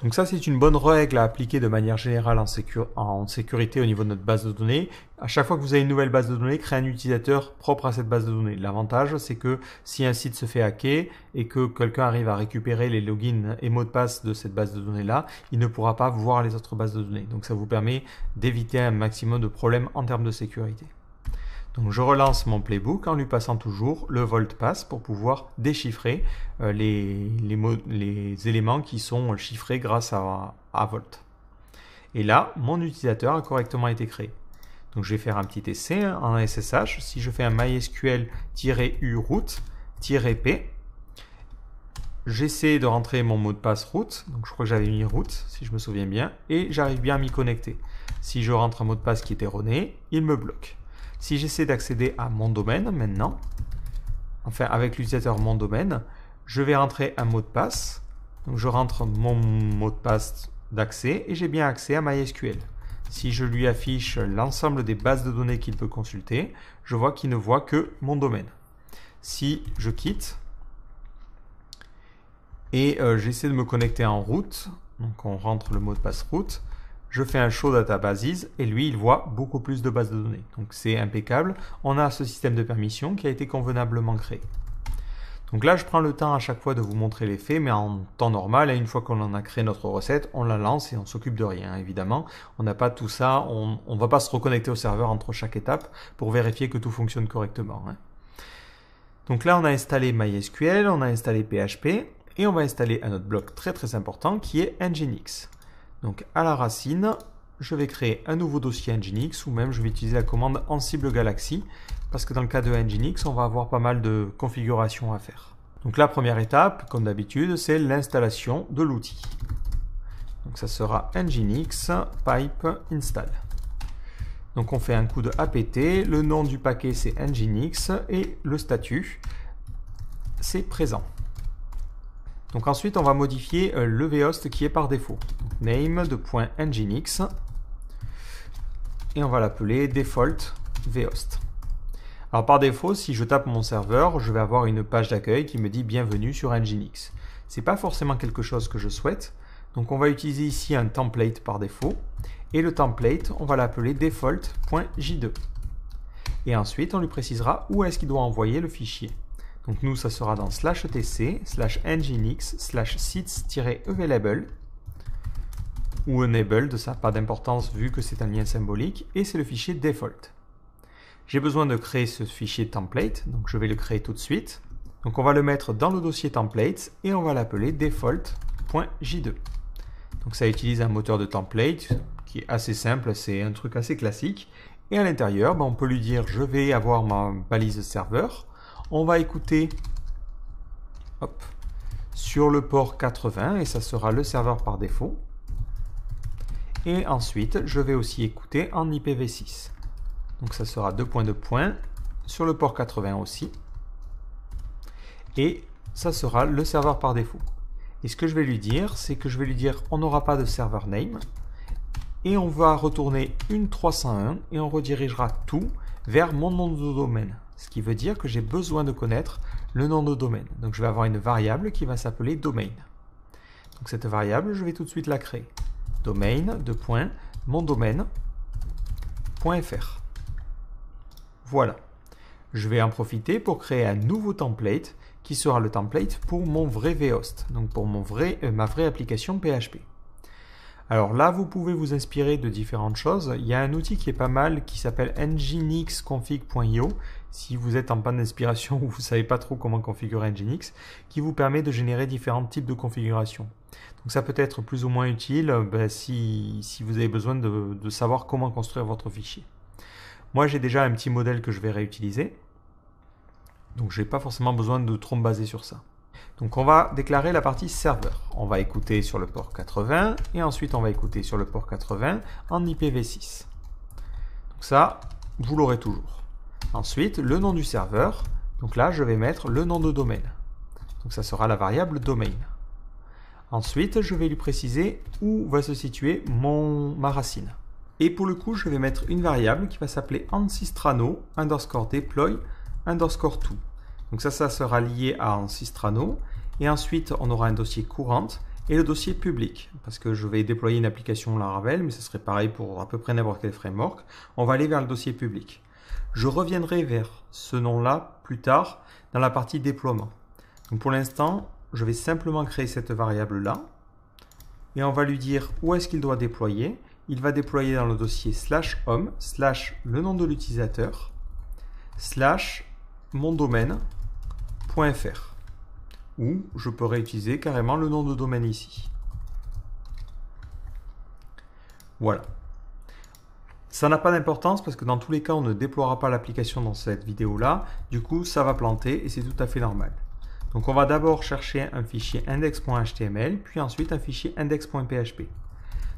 Donc ça, c'est une bonne règle à appliquer de manière générale en sécurité au niveau de notre base de données. À chaque fois que vous avez une nouvelle base de données, créez un utilisateur propre à cette base de données. L'avantage, c'est que si un site se fait hacker et que quelqu'un arrive à récupérer les logins et mots de passe de cette base de données-là, il ne pourra pas voir les autres bases de données. Donc ça vous permet d'éviter un maximum de problèmes en termes de sécurité. Donc je relance mon playbook en lui passant toujours le voltpass pour pouvoir déchiffrer les éléments qui sont chiffrés grâce à volt. Et là, mon utilisateur a correctement été créé. Donc je vais faire un petit essai en SSH. Si je fais un mysql-u root-p, j'essaie de rentrer mon mot de passe root. Donc je crois que j'avais mis root, si je me souviens bien, et j'arrive bien à m'y connecter. Si je rentre un mot de passe qui est erroné, il me bloque. Si j'essaie d'accéder à mon domaine maintenant, enfin avec l'utilisateur mon domaine, je vais rentrer un mot de passe. Donc je rentre mon mot de passe d'accès et j'ai bien accès à MySQL. Si je lui affiche l'ensemble des bases de données qu'il peut consulter, je vois qu'il ne voit que mon domaine. Si je quitte et j'essaie de me connecter en route, donc on rentre le mot de passe route, je fais un show databases et lui il voit beaucoup plus de bases de données. Donc c'est impeccable. On a ce système de permission qui a été convenablement créé. Donc là je prends le temps à chaque fois de vous montrer les faits, mais en temps normal, une fois qu'on en a créé notre recette, on la lance et on s'occupe de rien évidemment. On n'a pas tout ça, on ne va pas se reconnecter au serveur entre chaque étape pour vérifier que tout fonctionne correctement. Donc là on a installé MySQL, on a installé PHP et on va installer un autre bloc très important qui est Nginx. Donc à la racine, je vais créer un nouveau dossier Nginx ou même je vais utiliser la commande Ansible Galaxy parce que dans le cas de Nginx, on va avoir pas mal de configurations à faire. Donc la première étape, comme d'habitude, c'est l'installation de l'outil. Donc ça sera Nginx pipe install. Donc on fait un coup de apt, le nom du paquet c'est Nginx et le statut c'est présent. Donc ensuite, on va modifier le vhost qui est par défaut. Name de .nginx et on va l'appeler default vhost. Alors par défaut, si je tape mon serveur, je vais avoir une page d'accueil qui me dit bienvenue sur Nginx. C'est pas forcément quelque chose que je souhaite. Donc on va utiliser ici un template par défaut et le template, on va l'appeler default.j2. Et ensuite, on lui précisera où est-ce qu'il doit envoyer le fichier. Donc nous, ça sera dans /tc /nginx/sits-available ou enabled, ça n'a pas d'importance vu que c'est un lien symbolique, et c'est le fichier default. J'ai besoin de créer ce fichier template, donc je vais le créer tout de suite. Donc on va le mettre dans le dossier templates et on va l'appeler default.j2. Donc ça utilise un moteur de template qui est assez simple, c'est un truc assez classique. Et à l'intérieur, on peut lui dire je vais avoir ma balise serveur. On va écouter sur le port 80 et ça sera le serveur par défaut. Et ensuite, je vais aussi écouter en IPv6. Donc ça sera 2.2 sur le port 80 aussi. Et ça sera le serveur par défaut. Et ce que je vais lui dire, c'est que je vais lui dire on n'aura pas de serveur name. Et on va retourner une 301 et on redirigera tout vers mon nom de domaine. Ce qui veut dire que j'ai besoin de connaître le nom de domaine. Donc je vais avoir une variable qui va s'appeler domain. Donc cette variable, je vais tout de suite la créer. Domain de point mondomaine.fr. Voilà. Je vais en profiter pour créer un nouveau template qui sera le template pour mon vrai vhost, donc pour ma vraie application PHP. Alors là, vous pouvez vous inspirer de différentes choses. Il y a un outil qui est pas mal qui s'appelle nginxconfig.io. Si vous êtes en panne d'inspiration ou vous ne savez pas trop comment configurer Nginx, qui vous permet de générer différents types de configurations. Donc ça peut être plus ou moins utile si vous avez besoin de savoir comment construire votre fichier. Moi, j'ai déjà un petit modèle que je vais réutiliser. Donc je n'ai pas forcément besoin de trop me baser sur ça. Donc on va déclarer la partie serveur. On va écouter sur le port 80 et ensuite on va écouter sur le port 80 en IPv6. Donc ça, vous l'aurez toujours. Ensuite, le nom du serveur. Donc là, je vais mettre le nom de domaine. Donc ça sera la variable domain. Ensuite, je vais lui préciser où va se situer ma racine. Et pour le coup, je vais mettre une variable qui va s'appeler ansistrano _deploy _to. Donc ça sera lié à Ansistrano. Et ensuite, on aura un dossier courant et le dossier public. Parce que je vais déployer une application Laravel, mais ce serait pareil pour à peu près n'importe quel framework. On va aller vers le dossier public. Je reviendrai vers ce nom-là plus tard dans la partie déploiement. Donc pour l'instant, je vais simplement créer cette variable-là. Et on va lui dire où est-ce qu'il doit déployer. Il va déployer dans le dossier /home/ le nom de l'utilisateur /mondomaine.fr, ou je peux réutiliser carrément le nom de domaine ici. Voilà. Ça n'a pas d'importance parce que dans tous les cas, on ne déploiera pas l'application dans cette vidéo-là. Du coup, ça va planter et c'est tout à fait normal. Donc, on va d'abord chercher un fichier index.html, puis ensuite un fichier index.php.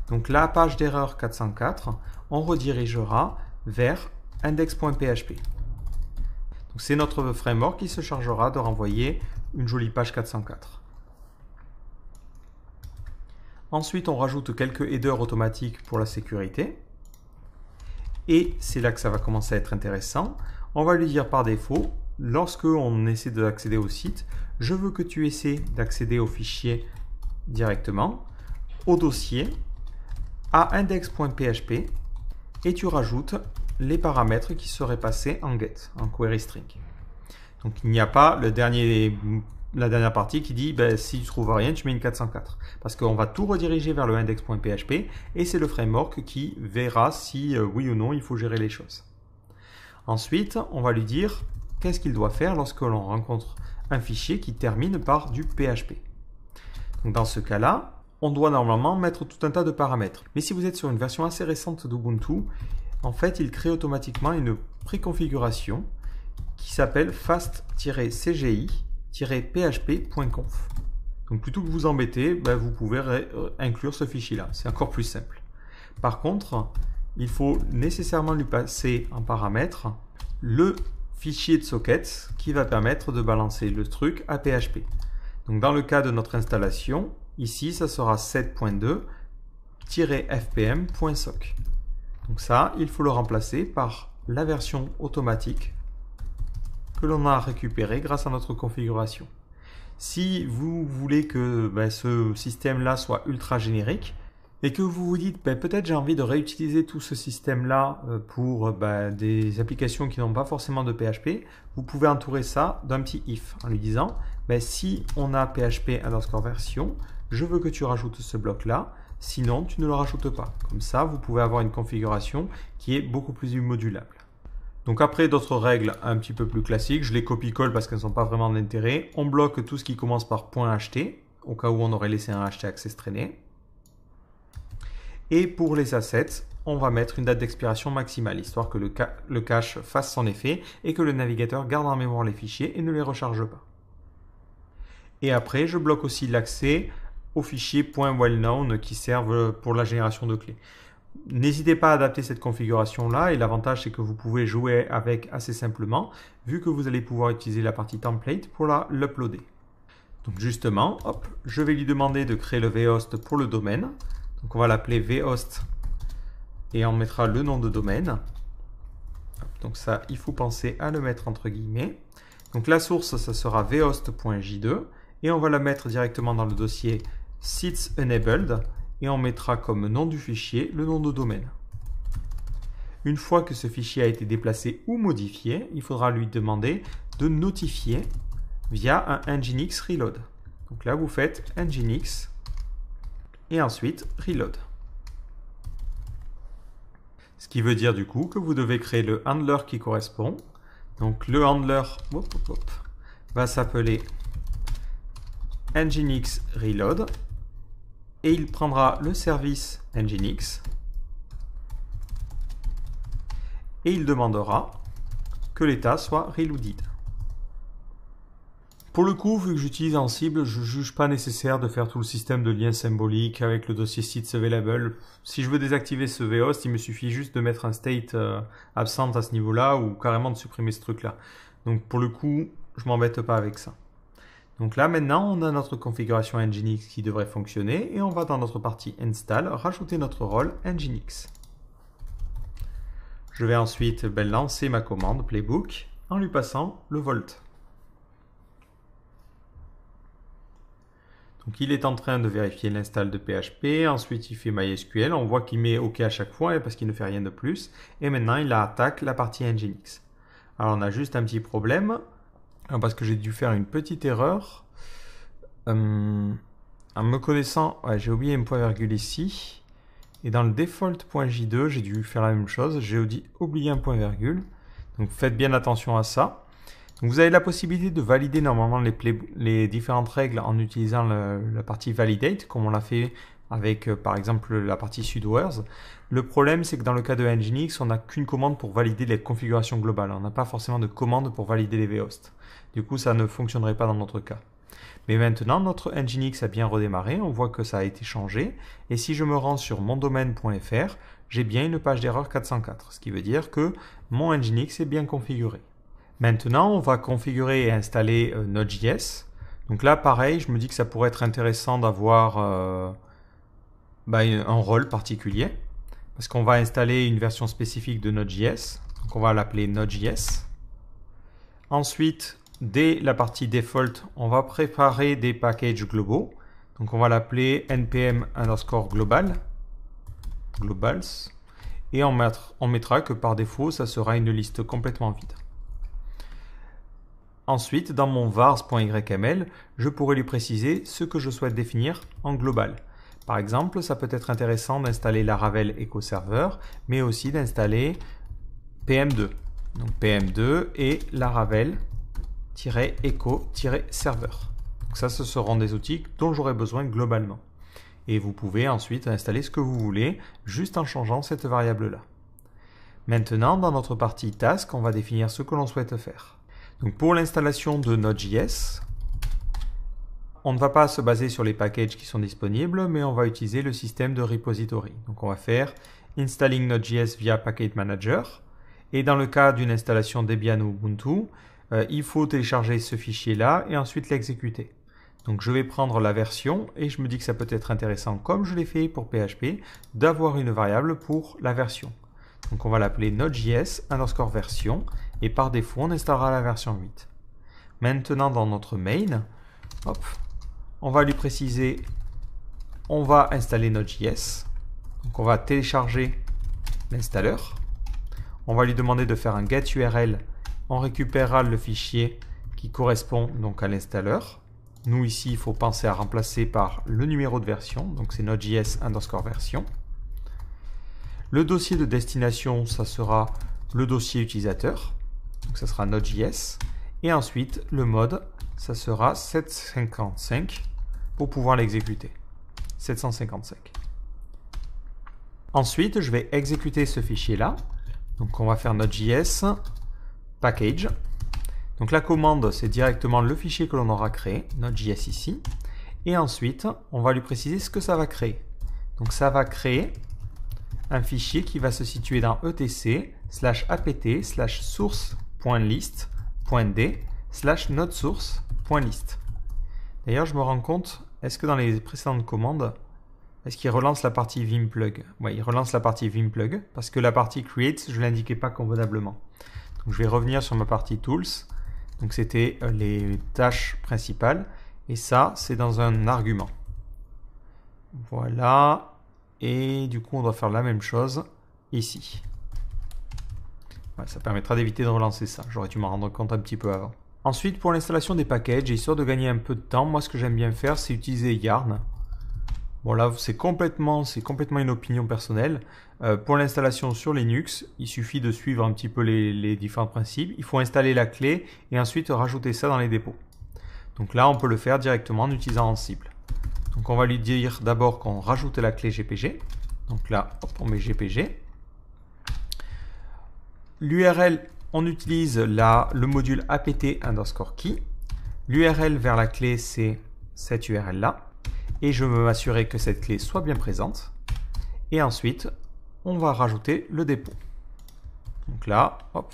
Donc, la page d'erreur 404, on redirigera vers index.php. Donc, c'est notre framework qui se chargera de renvoyer une jolie page 404. Ensuite, on rajoute quelques headers automatiques pour la sécurité. Et c'est là que ça va commencer à être intéressant. On va lui dire par défaut, lorsque on essaie d'accéder au site, je veux que tu essaies d'accéder au fichier directement, au dossier, à index.php, et tu rajoutes les paramètres qui seraient passés en get, en query string. Donc il n'y a pas la dernière partie qui dit si tu ne trouves rien, tu mets une 404. Parce qu'on va tout rediriger vers le index.php et c'est le framework qui verra si oui ou non il faut gérer les choses. Ensuite, on va lui dire qu'est-ce qu'il doit faire lorsque l'on rencontre un fichier qui termine par du PHP. Donc dans ce cas-là, on doit normalement mettre tout un tas de paramètres. Mais si vous êtes sur une version assez récente d'Ubuntu, en fait, il crée automatiquement une préconfiguration qui s'appelle fast-cgi-php.conf. Donc plutôt que vous embêter, vous pouvez inclure ce fichier-là. C'est encore plus simple. Par contre, il faut nécessairement lui passer en paramètre le fichier de socket qui va permettre de balancer le truc à PHP. Donc dans le cas de notre installation, ici, ça sera 7.2-fpm.soc. Donc ça, il faut le remplacer par la version automatique que l'on a récupérée grâce à notre configuration. Si vous voulez que ce système-là soit ultra générique et que vous vous dites peut-être j'ai envie de réutiliser tout ce système-là pour des applications qui n'ont pas forcément de PHP, vous pouvez entourer ça d'un petit if en lui disant si on a PHP underscore version, je veux que tu rajoutes ce bloc-là, sinon tu ne le rajoutes pas. Comme ça, vous pouvez avoir une configuration qui est beaucoup plus modulable. Donc après, d'autres règles un petit peu plus classiques, je les copie-colle parce qu'elles ne sont pas vraiment d'intérêt. On bloque tout ce qui commence par .ht, au cas où on aurait laissé un ht access traîner. Et pour les assets, on va mettre une date d'expiration maximale, histoire que le cache fasse son effet et que le navigateur garde en mémoire les fichiers et ne les recharge pas. Et après, je bloque aussi l'accès aux fichiers .wellknown qui servent pour la génération de clés. N'hésitez pas à adapter cette configuration-là et l'avantage c'est que vous pouvez jouer avec assez simplement vu que vous allez pouvoir utiliser la partie template pour l'uploader. Donc justement, hop, je vais lui demander de créer le vhost pour le domaine. Donc on va l'appeler vhost et on mettra le nom de domaine. Donc ça, il faut penser à le mettre entre guillemets. Donc la source, ça sera vhost.j2 et on va la mettre directement dans le dossier sites enabled. Et on mettra comme nom du fichier le nom de domaine. Une fois que ce fichier a été déplacé ou modifié, il faudra lui demander de notifier via un nginx reload. Donc là, vous faites nginx et ensuite reload. Ce qui veut dire du coup que vous devez créer le handler qui correspond. Donc le handler va s'appeler nginx reload. Et il prendra le service nginx et il demandera que l'état soit reloaded. Pour le coup, vu que j'utilise Ansible, je ne juge pas nécessaire de faire tout le système de liens symboliques avec le dossier sites available. Si je veux désactiver ce vhost, il me suffit juste de mettre un state absent à ce niveau-là ou carrément de supprimer ce truc-là. Donc pour le coup, je ne m'embête pas avec ça. Donc là, maintenant, on a notre configuration Nginx qui devrait fonctionner et on va dans notre partie Install rajouter notre rôle Nginx. Je vais ensuite lancer ma commande Playbook en lui passant le volt. Donc il est en train de vérifier l'install de PHP, ensuite il fait MySQL, on voit qu'il met OK à chaque fois parce qu'il ne fait rien de plus. Et maintenant, il attaque la partie Nginx. Alors on a juste un petit problème. Parce que j'ai dû faire une petite erreur. En me connaissant, j'ai oublié un point virgule ici. Et dans le default.j2, j'ai dû faire la même chose. J'ai oublié un point virgule. Donc faites bien attention à ça. Donc, vous avez la possibilité de valider normalement les différentes règles en utilisant la partie validate, comme on l'a fait avec par exemple la partie sudoers. Le problème, c'est que dans le cas de Nginx, on n'a qu'une commande pour valider les configurations globales. On n'a pas forcément de commande pour valider les vhosts. Du coup, ça ne fonctionnerait pas dans notre cas. Mais maintenant, notre Nginx a bien redémarré, on voit que ça a été changé. Et si je me rends sur mondomaine.fr, j'ai bien une page d'erreur 404, ce qui veut dire que mon Nginx est bien configuré. Maintenant, on va configurer et installer Node.js. Donc là, pareil, je me dis que ça pourrait être intéressant d'avoir un rôle particulier, parce qu'on va installer une version spécifique de Node.js. Donc on va l'appeler Node.js. Ensuite, dès la partie default, on va préparer des packages globaux. Donc on va l'appeler npm_global, globals, et on mettra que par défaut, ça sera une liste complètement vide. Ensuite, dans mon vars.yml, je pourrais lui préciser ce que je souhaite définir en global. Par exemple, ça peut être intéressant d'installer Laravel Echo Server, mais aussi d'installer PM2. Donc PM2 et Laravel-Echo-Server. Donc ça, ce seront des outils dont j'aurai besoin globalement. Et vous pouvez ensuite installer ce que vous voulez, juste en changeant cette variable-là. Maintenant, dans notre partie task, on va définir ce que l'on souhaite faire. Donc pour l'installation de Node.js, on ne va pas se baser sur les packages qui sont disponibles, mais on va utiliser le système de repository. Donc on va faire installing Node.js via Package Manager. Et dans le cas d'une installation Debian ou Ubuntu, il faut télécharger ce fichier-là et ensuite l'exécuter. Donc je vais prendre la version et je me dis que ça peut être intéressant, comme je l'ai fait pour PHP, d'avoir une variable pour la version. Donc on va l'appeler Node.js_version et par défaut on installera la version 8. Maintenant dans notre main, on va lui préciser, on va installer Node.js. Donc on va télécharger l'installeur. On va lui demander de faire un get URL. On récupérera le fichier qui correspond donc à l'installeur. Nous ici, il faut penser à remplacer par le numéro de version, donc c'est Node.js_version. Le dossier de destination, ça sera le dossier utilisateur, donc ça sera Node.js. Et ensuite, le mode, ça sera 755 pour pouvoir l'exécuter. 755. Ensuite, je vais exécuter ce fichier-là. Donc on va faire Node.js package. Donc la commande, c'est directement le fichier que l'on aura créé, Node.js ici. Et ensuite, on va lui préciser ce que ça va créer. Donc ça va créer un fichier qui va se situer dans etc/apt/source.list.d/nodesource.list. D'ailleurs, je me rends compte, est-ce que dans les précédentes commandes, est-ce qu'il relance la partie vimplug? Oui, il relance la partie vimplug parce que la partie create, je ne l'indiquais pas convenablement. Donc je vais revenir sur ma partie tools. Donc c'était les tâches principales. Et ça, c'est dans un argument. Voilà. Et du coup, on doit faire la même chose ici. Ouais, ça permettra d'éviter de relancer ça. J'aurais dû m'en rendre compte un petit peu avant. Ensuite, pour l'installation des packages, histoire de gagner un peu de temps, moi ce que j'aime bien faire, c'est utiliser Yarn. Bon là, c'est complètement une opinion personnelle. Pour l'installation sur Linux, il suffit de suivre un petit peu les différents principes. Il faut installer la clé et ensuite rajouter ça dans les dépôts. Donc là, on peut le faire directement en utilisant Ansible. Donc on va lui dire d'abord qu'on rajoute la clé GPG. Donc là, hop, on met GPG. L'URL, on utilise le module apt_key. L'URL vers la clé, c'est cette URL là. Et je veux m'assurer que cette clé soit bien présente. Et ensuite, on va rajouter le dépôt. Donc là, hop,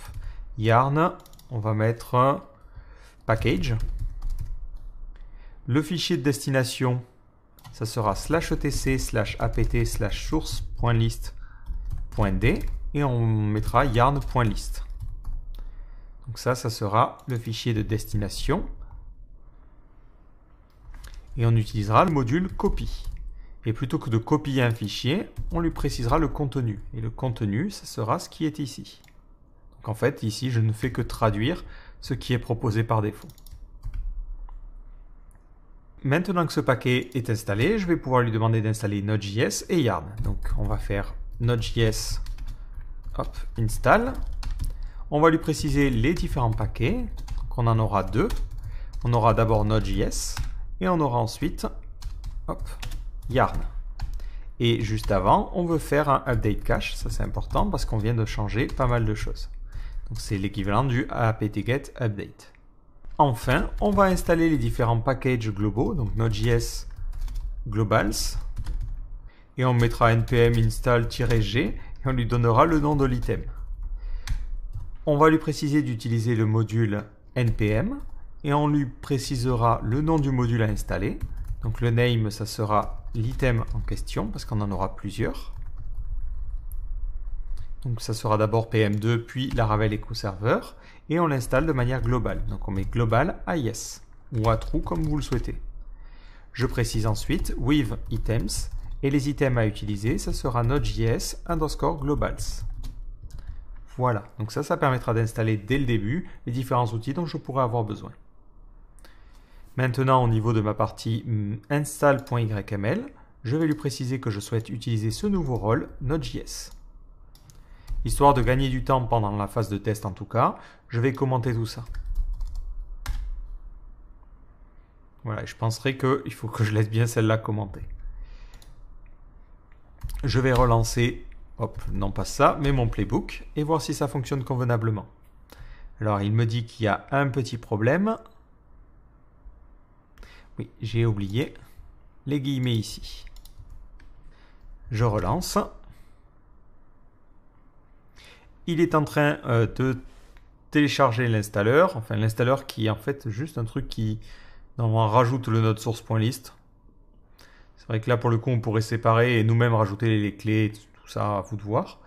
yarn, on va mettre package. Le fichier de destination, ça sera /etc/apt/source.list.d et on mettra yarn.list. Donc ça sera le fichier de destination. Et on utilisera le module copy. Et plutôt que de copier un fichier, on lui précisera le contenu. Et le contenu, ça sera ce qui est ici. Donc en fait, ici, je ne fais que traduire ce qui est proposé par défaut. Maintenant que ce paquet est installé, je vais pouvoir lui demander d'installer Node.js et Yarn. Donc on va faire Node.js install. On va lui préciser les différents paquets. Donc on en aura deux. On aura d'abord Node.js et on aura ensuite Yarn. Et juste avant, on veut faire un update cache. Ça c'est important parce qu'on vient de changer pas mal de choses. Donc c'est l'équivalent du apt-get update. Enfin, on va installer les différents packages globaux, donc Node.js globals. Et on mettra npm install-g et on lui donnera le nom de l'item. On va lui préciser d'utiliser le module npm et on lui précisera le nom du module à installer. Donc le name, ça sera l'item en question parce qu'on en aura plusieurs. Donc ça sera d'abord PM2 puis Laravel Echo Server et on l'installe de manière globale. Donc on met global à yes ou à true comme vous le souhaitez. Je précise ensuite with items et les items à utiliser, ça sera Node.js _ globals. Voilà, donc ça permettra d'installer dès le début les différents outils dont je pourrais avoir besoin. Maintenant, au niveau de ma partie install.yml, je vais lui préciser que je souhaite utiliser ce nouveau rôle Node.js. Histoire de gagner du temps pendant la phase de test en tout cas, je vais commenter tout ça. Voilà, je penserai qu'il faut que je laisse bien celle-là commenter. Je vais relancer, non pas ça, mais mon playbook et voir si ça fonctionne convenablement. Alors, il me dit qu'il y a un petit problème. Oui, j'ai oublié les guillemets ici. Je relance. Il est en train de télécharger l'installeur, enfin l'installeur qui est en fait juste un truc qui normalement rajoute le node source.list. C'est vrai que là pour le coup on pourrait séparer et nous-mêmes rajouter les clés, tout ça à vous de voir.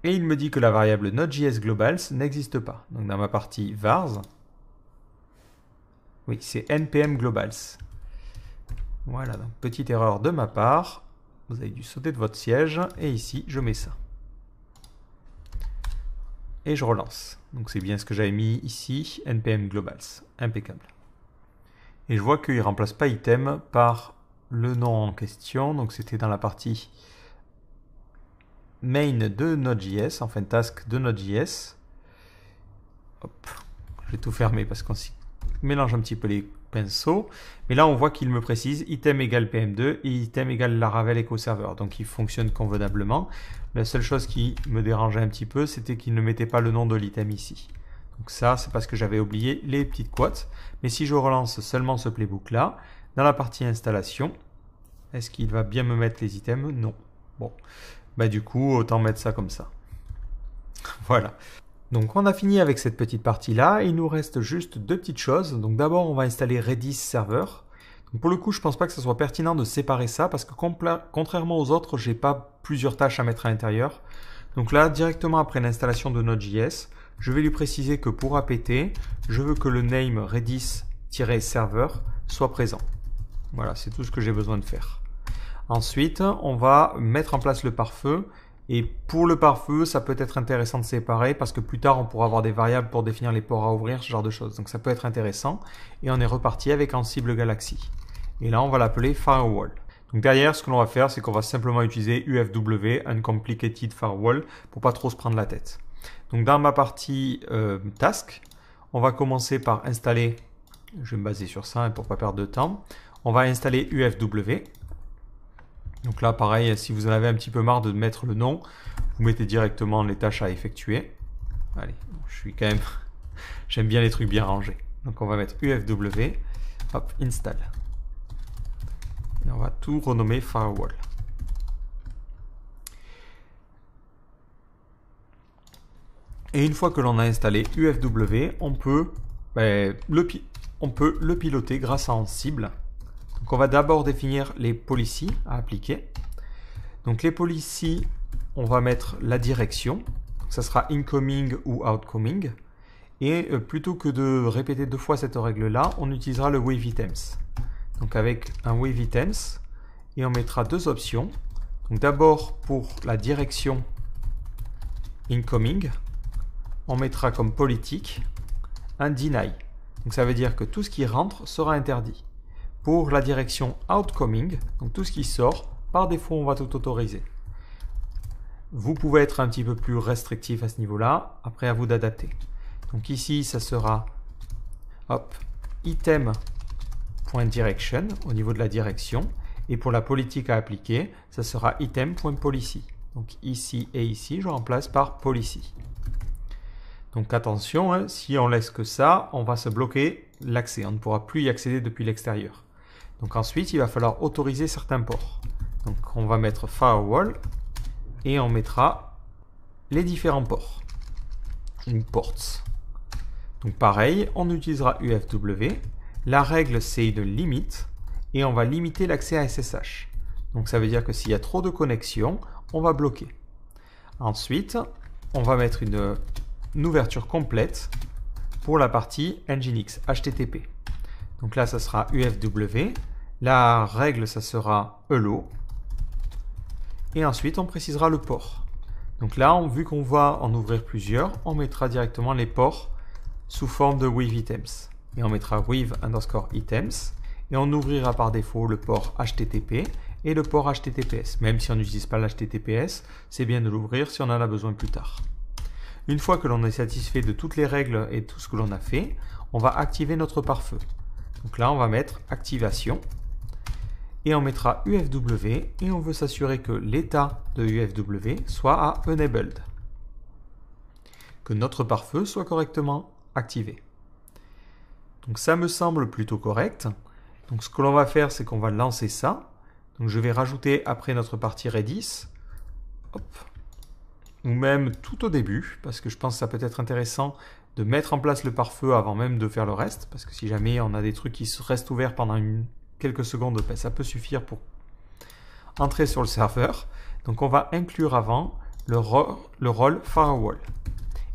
Et il me dit que la variable Node.js globals n'existe pas. Donc dans ma partie vars, oui c'est npm globals. Voilà, donc petite erreur de ma part. Vous avez dû sauter de votre siège et ici je mets ça. Et je relance. Donc c'est bien ce que j'avais mis ici, npm globals. Impeccable. Et je vois qu'il ne remplace pas item par le nom en question. Donc c'était dans la partie main de Node.js, enfin task de Node.js. Hop, je vais tout fermer parce qu'on s'y mélange un petit peu les pinceaux. Mais là on voit qu'il me précise item égale PM2 et item égale Laravel Echo Server. Donc il fonctionne convenablement. La seule chose qui me dérangeait un petit peu, c'était qu'il ne mettait pas le nom de l'item ici. Donc ça, c'est parce que j'avais oublié les petites quotes. Mais si je relance seulement ce playbook-là, dans la partie installation, est-ce qu'il va bien me mettre les items? Non. Bon, bah du coup, autant mettre ça comme ça. Voilà. Donc on a fini avec cette petite partie-là. Il nous reste juste deux petites choses. Donc d'abord, on va installer Redis Server. Donc pour le coup, je ne pense pas que ce soit pertinent de séparer ça parce que contrairement aux autres, je n'ai pas plusieurs tâches à mettre à l'intérieur. Donc là, directement après l'installation de Node.js, je vais lui préciser que pour apt, je veux que le name redis-server soit présent. Voilà, c'est tout ce que j'ai besoin de faire. Ensuite, on va mettre en place le pare-feu. Et pour le pare-feu, ça peut être intéressant de séparer parce que plus tard, on pourra avoir des variables pour définir les ports à ouvrir, ce genre de choses. Donc ça peut être intéressant. Et on est reparti avec Ansible Galaxy. Et là, on va l'appeler Firewall. Donc derrière, ce que l'on va faire, c'est qu'on va simplement utiliser UFW, Uncomplicated Firewall, pour pas trop se prendre la tête. Donc dans ma partie task, on va commencer par installer, je vais me baser sur ça pour pas perdre de temps, on va installer UFW. Donc là, pareil, si vous en avez un petit peu marre de mettre le nom, vous mettez directement les tâches à effectuer. Allez, je suis quand même, j'aime bien les trucs bien rangés. Donc on va mettre UFW, hop, install. Et on va tout renommer Firewall. Et une fois que l'on a installé UFW, on peut le piloter grâce à Ansible. Donc on va d'abord définir les policies à appliquer. Donc les policies, on va mettre la direction. Ça sera incoming ou outgoing. Et plutôt que de répéter deux fois cette règle-là, on utilisera le wave-items. Donc avec un wave-items, et on mettra deux options. Donc d'abord pour la direction incoming, on mettra comme politique un deny. Donc ça veut dire que tout ce qui rentre sera interdit. Pour la direction outgoing, donc tout ce qui sort, par défaut on va tout autoriser. Vous pouvez être un petit peu plus restrictif à ce niveau-là. Après, à vous d'adapter. Donc ici, ça sera item.direction au niveau de la direction. Et pour la politique à appliquer, ça sera item.policy. Donc ici et ici, je remplace par policy. Donc attention, hein, si on laisse que ça, on va se bloquer l'accès. On ne pourra plus y accéder depuis l'extérieur. Donc ensuite, il va falloir autoriser certains ports. Donc on va mettre firewall et on mettra les différents ports. Ports. Donc pareil, on utilisera UFW. La règle, c'est une limite et on va limiter l'accès à SSH. Donc ça veut dire que s'il y a trop de connexions, on va bloquer. Ensuite, on va mettre une ouverture complète pour la partie Nginx HTTP. Donc là, ça sera UFW. La règle, ça sera hello. Et ensuite, on précisera le port. Donc là, vu qu'on va en ouvrir plusieurs, on mettra directement les ports sous forme de with-items. Et on mettra with_items. Et on ouvrira par défaut le port HTTP et le port HTTPS. Même si on n'utilise pas l'HTTPS, c'est bien de l'ouvrir si on en a besoin plus tard. Une fois que l'on est satisfait de toutes les règles et tout ce que l'on a fait, on va activer notre pare-feu. Donc là, on va mettre activation. Et on mettra UFW et on veut s'assurer que l'état de UFW soit à enabled. Que notre pare-feu soit correctement activé. Donc ça me semble plutôt correct. Donc ce que l'on va faire, c'est qu'on va lancer ça. Donc je vais rajouter après notre partie Redis. Ou même tout au début, parce que je pense que ça peut être intéressant de mettre en place le pare-feu avant même de faire le reste. Parce que si jamais on a des trucs qui restent ouverts pendant quelques secondes, ben, ça peut suffire pour entrer sur le serveur. Donc on va inclure avant le rôle firewall.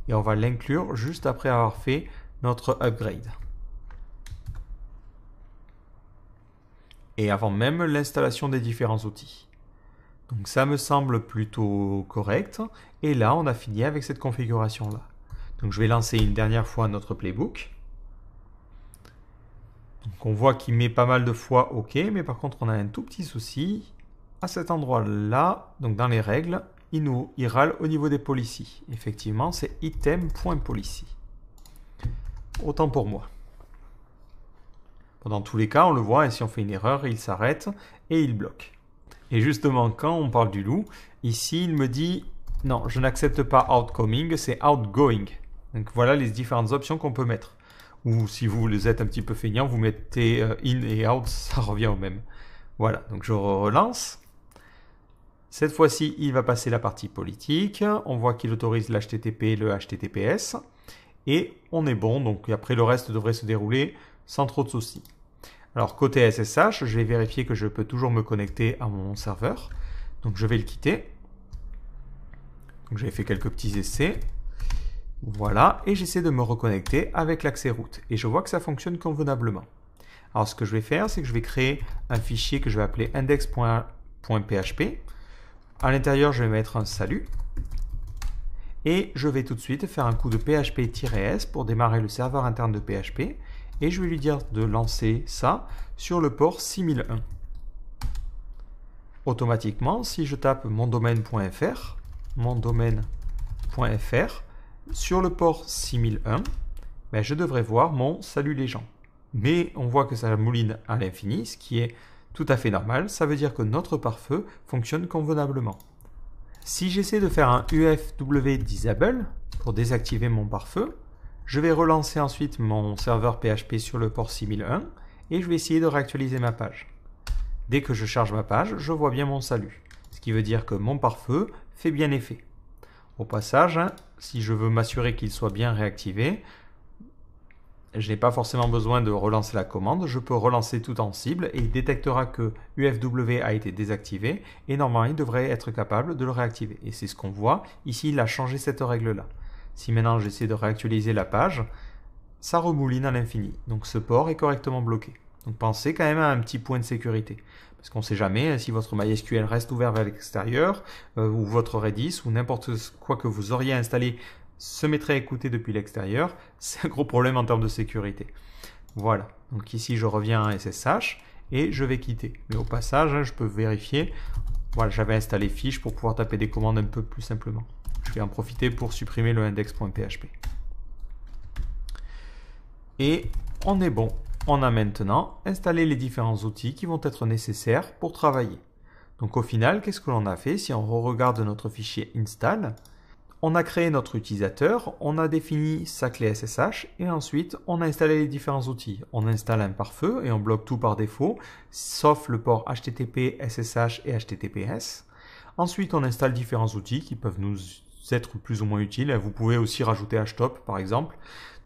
Et on va l'inclure juste après avoir fait notre upgrade. Et avant même l'installation des différents outils. Donc ça me semble plutôt correct. Et là, on a fini avec cette configuration-là. Donc je vais lancer une dernière fois notre playbook. Donc on voit qu'il met pas mal de fois OK, mais par contre on a un tout petit souci. À cet endroit-là, donc dans les règles, il râle au niveau des policies. Effectivement, c'est item.policy. Autant pour moi. Dans tous les cas, on le voit, et si on fait une erreur, il s'arrête et il bloque. Et justement, quand on parle du loup, ici, il me dit « Non, je n'accepte pas outcoming, c'est outgoing ». Donc voilà les différentes options qu'on peut mettre. Ou si vous êtes un petit peu feignant, vous mettez in et out, ça revient au même. Voilà, donc je relance. Cette fois-ci, il va passer la partie politique. On voit qu'il autorise l'HTTP et le HTTPS. Et on est bon, donc après le reste devrait se dérouler sans trop de soucis. Alors côté SSH, je vais vérifier que je peux toujours me connecter à mon serveur. Donc je vais le quitter. Donc j'ai fait quelques petits essais. Voilà, et j'essaie de me reconnecter avec l'accès route. Et je vois que ça fonctionne convenablement. Alors ce que je vais faire, c'est que je vais créer un fichier que je vais appeler index.php. À l'intérieur, je vais mettre un salut. Et je vais tout de suite faire un coup de php-s pour démarrer le serveur interne de PHP. Et je vais lui dire de lancer ça sur le port 6001. Automatiquement, si je tape mondomaine.fr, sur le port 6001, ben je devrais voir mon salut les gens. Mais on voit que ça mouline à l'infini, ce qui est tout à fait normal. Ça veut dire que notre pare-feu fonctionne convenablement. Si j'essaie de faire un UFW disable pour désactiver mon pare-feu, je vais relancer ensuite mon serveur PHP sur le port 6001 et je vais essayer de réactualiser ma page. Dès que je charge ma page, je vois bien mon salut. Ce qui veut dire que mon pare-feu fait bien effet. Au passage, si je veux m'assurer qu'il soit bien réactivé, je n'ai pas forcément besoin de relancer la commande. Je peux relancer tout en cible et il détectera que UFW a été désactivé et normalement il devrait être capable de le réactiver. Et c'est ce qu'on voit. Ici, il a changé cette règle-là. Si maintenant j'essaie de réactualiser la page, ça remouline à l'infini. Donc ce port est correctement bloqué. Donc pensez quand même à un petit point de sécurité. Parce qu'on ne sait jamais si votre MySQL reste ouvert vers l'extérieur, ou votre Redis, ou n'importe quoi que vous auriez installé se mettrait à écouter depuis l'extérieur. C'est un gros problème en termes de sécurité. Voilà. Donc ici, je reviens à SSH et je vais quitter. Mais au passage, je peux vérifier. Voilà, j'avais installé fiche pour pouvoir taper des commandes un peu plus simplement. Je vais en profiter pour supprimer le index.php. Et on est bon. On a maintenant installé les différents outils qui vont être nécessaires pour travailler. Donc au final, qu'est-ce que l'on a fait? Si on regarde notre fichier install, on a créé notre utilisateur, on a défini sa clé SSH et ensuite on a installé les différents outils. On installe un pare-feu et on bloque tout par défaut, sauf le port HTTP, SSH et HTTPS. Ensuite, on installe différents outils qui peuvent nous être plus ou moins utiles. Vous pouvez aussi rajouter HTOP par exemple.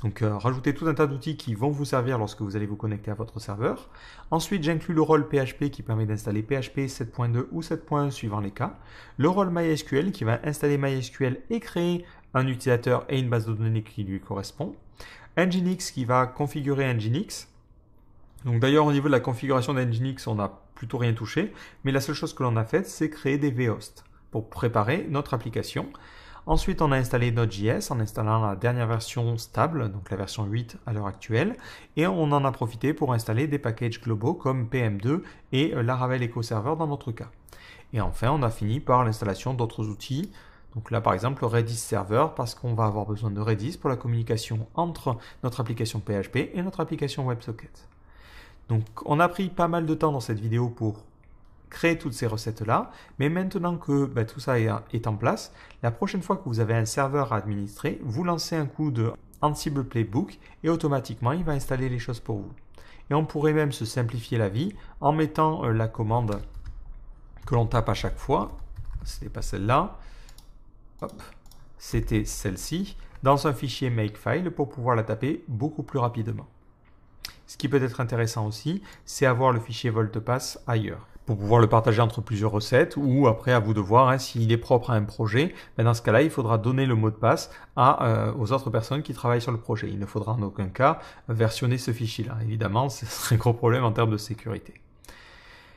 Donc rajouter tout un tas d'outils qui vont vous servir lorsque vous allez vous connecter à votre serveur. Ensuite, j'inclus le rôle PHP qui permet d'installer PHP 7.2 ou 7.1 suivant les cas. Le rôle MySQL qui va installer MySQL et créer un utilisateur et une base de données qui lui correspond. Nginx qui va configurer Nginx. Donc d'ailleurs au niveau de la configuration d'Nginx, on n'a plutôt rien touché, mais la seule chose que l'on a faite, c'est créer des vhosts pour préparer notre application. Ensuite, on a installé Node.js en installant la dernière version stable, donc la version 8 à l'heure actuelle, et on en a profité pour installer des packages globaux comme PM2 et Laravel Echo Server dans notre cas. Et enfin, on a fini par l'installation d'autres outils. Donc là, par exemple, Redis Server, parce qu'on va avoir besoin de Redis pour la communication entre notre application PHP et notre application WebSocket. Donc, on a pris pas mal de temps dans cette vidéo pour créer toutes ces recettes-là, mais maintenant que tout ça est en place, la prochaine fois que vous avez un serveur à administrer, vous lancez un coup de Ansible Playbook et automatiquement, il va installer les choses pour vous. Et on pourrait même se simplifier la vie en mettant la commande que l'on tape à chaque fois, c'était pas celle-là, c'était celle-ci, dans un fichier Makefile pour pouvoir la taper beaucoup plus rapidement. Ce qui peut être intéressant aussi, c'est avoir le fichier VoltPass ailleurs, pour pouvoir le partager entre plusieurs recettes, ou après à vous de voir s'il est propre à un projet. Dans ce cas-là, il faudra donner le mot de passe aux autres personnes qui travaillent sur le projet. Il ne faudra en aucun cas versionner ce fichier-là. Évidemment, ce serait un gros problème en termes de sécurité.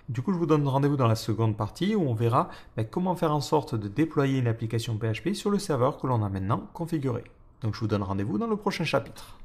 Du coup, je vous donne rendez-vous dans la seconde partie où on verra comment faire en sorte de déployer une application PHP sur le serveur que l'on a maintenant configuré. Donc je vous donne rendez-vous dans le prochain chapitre.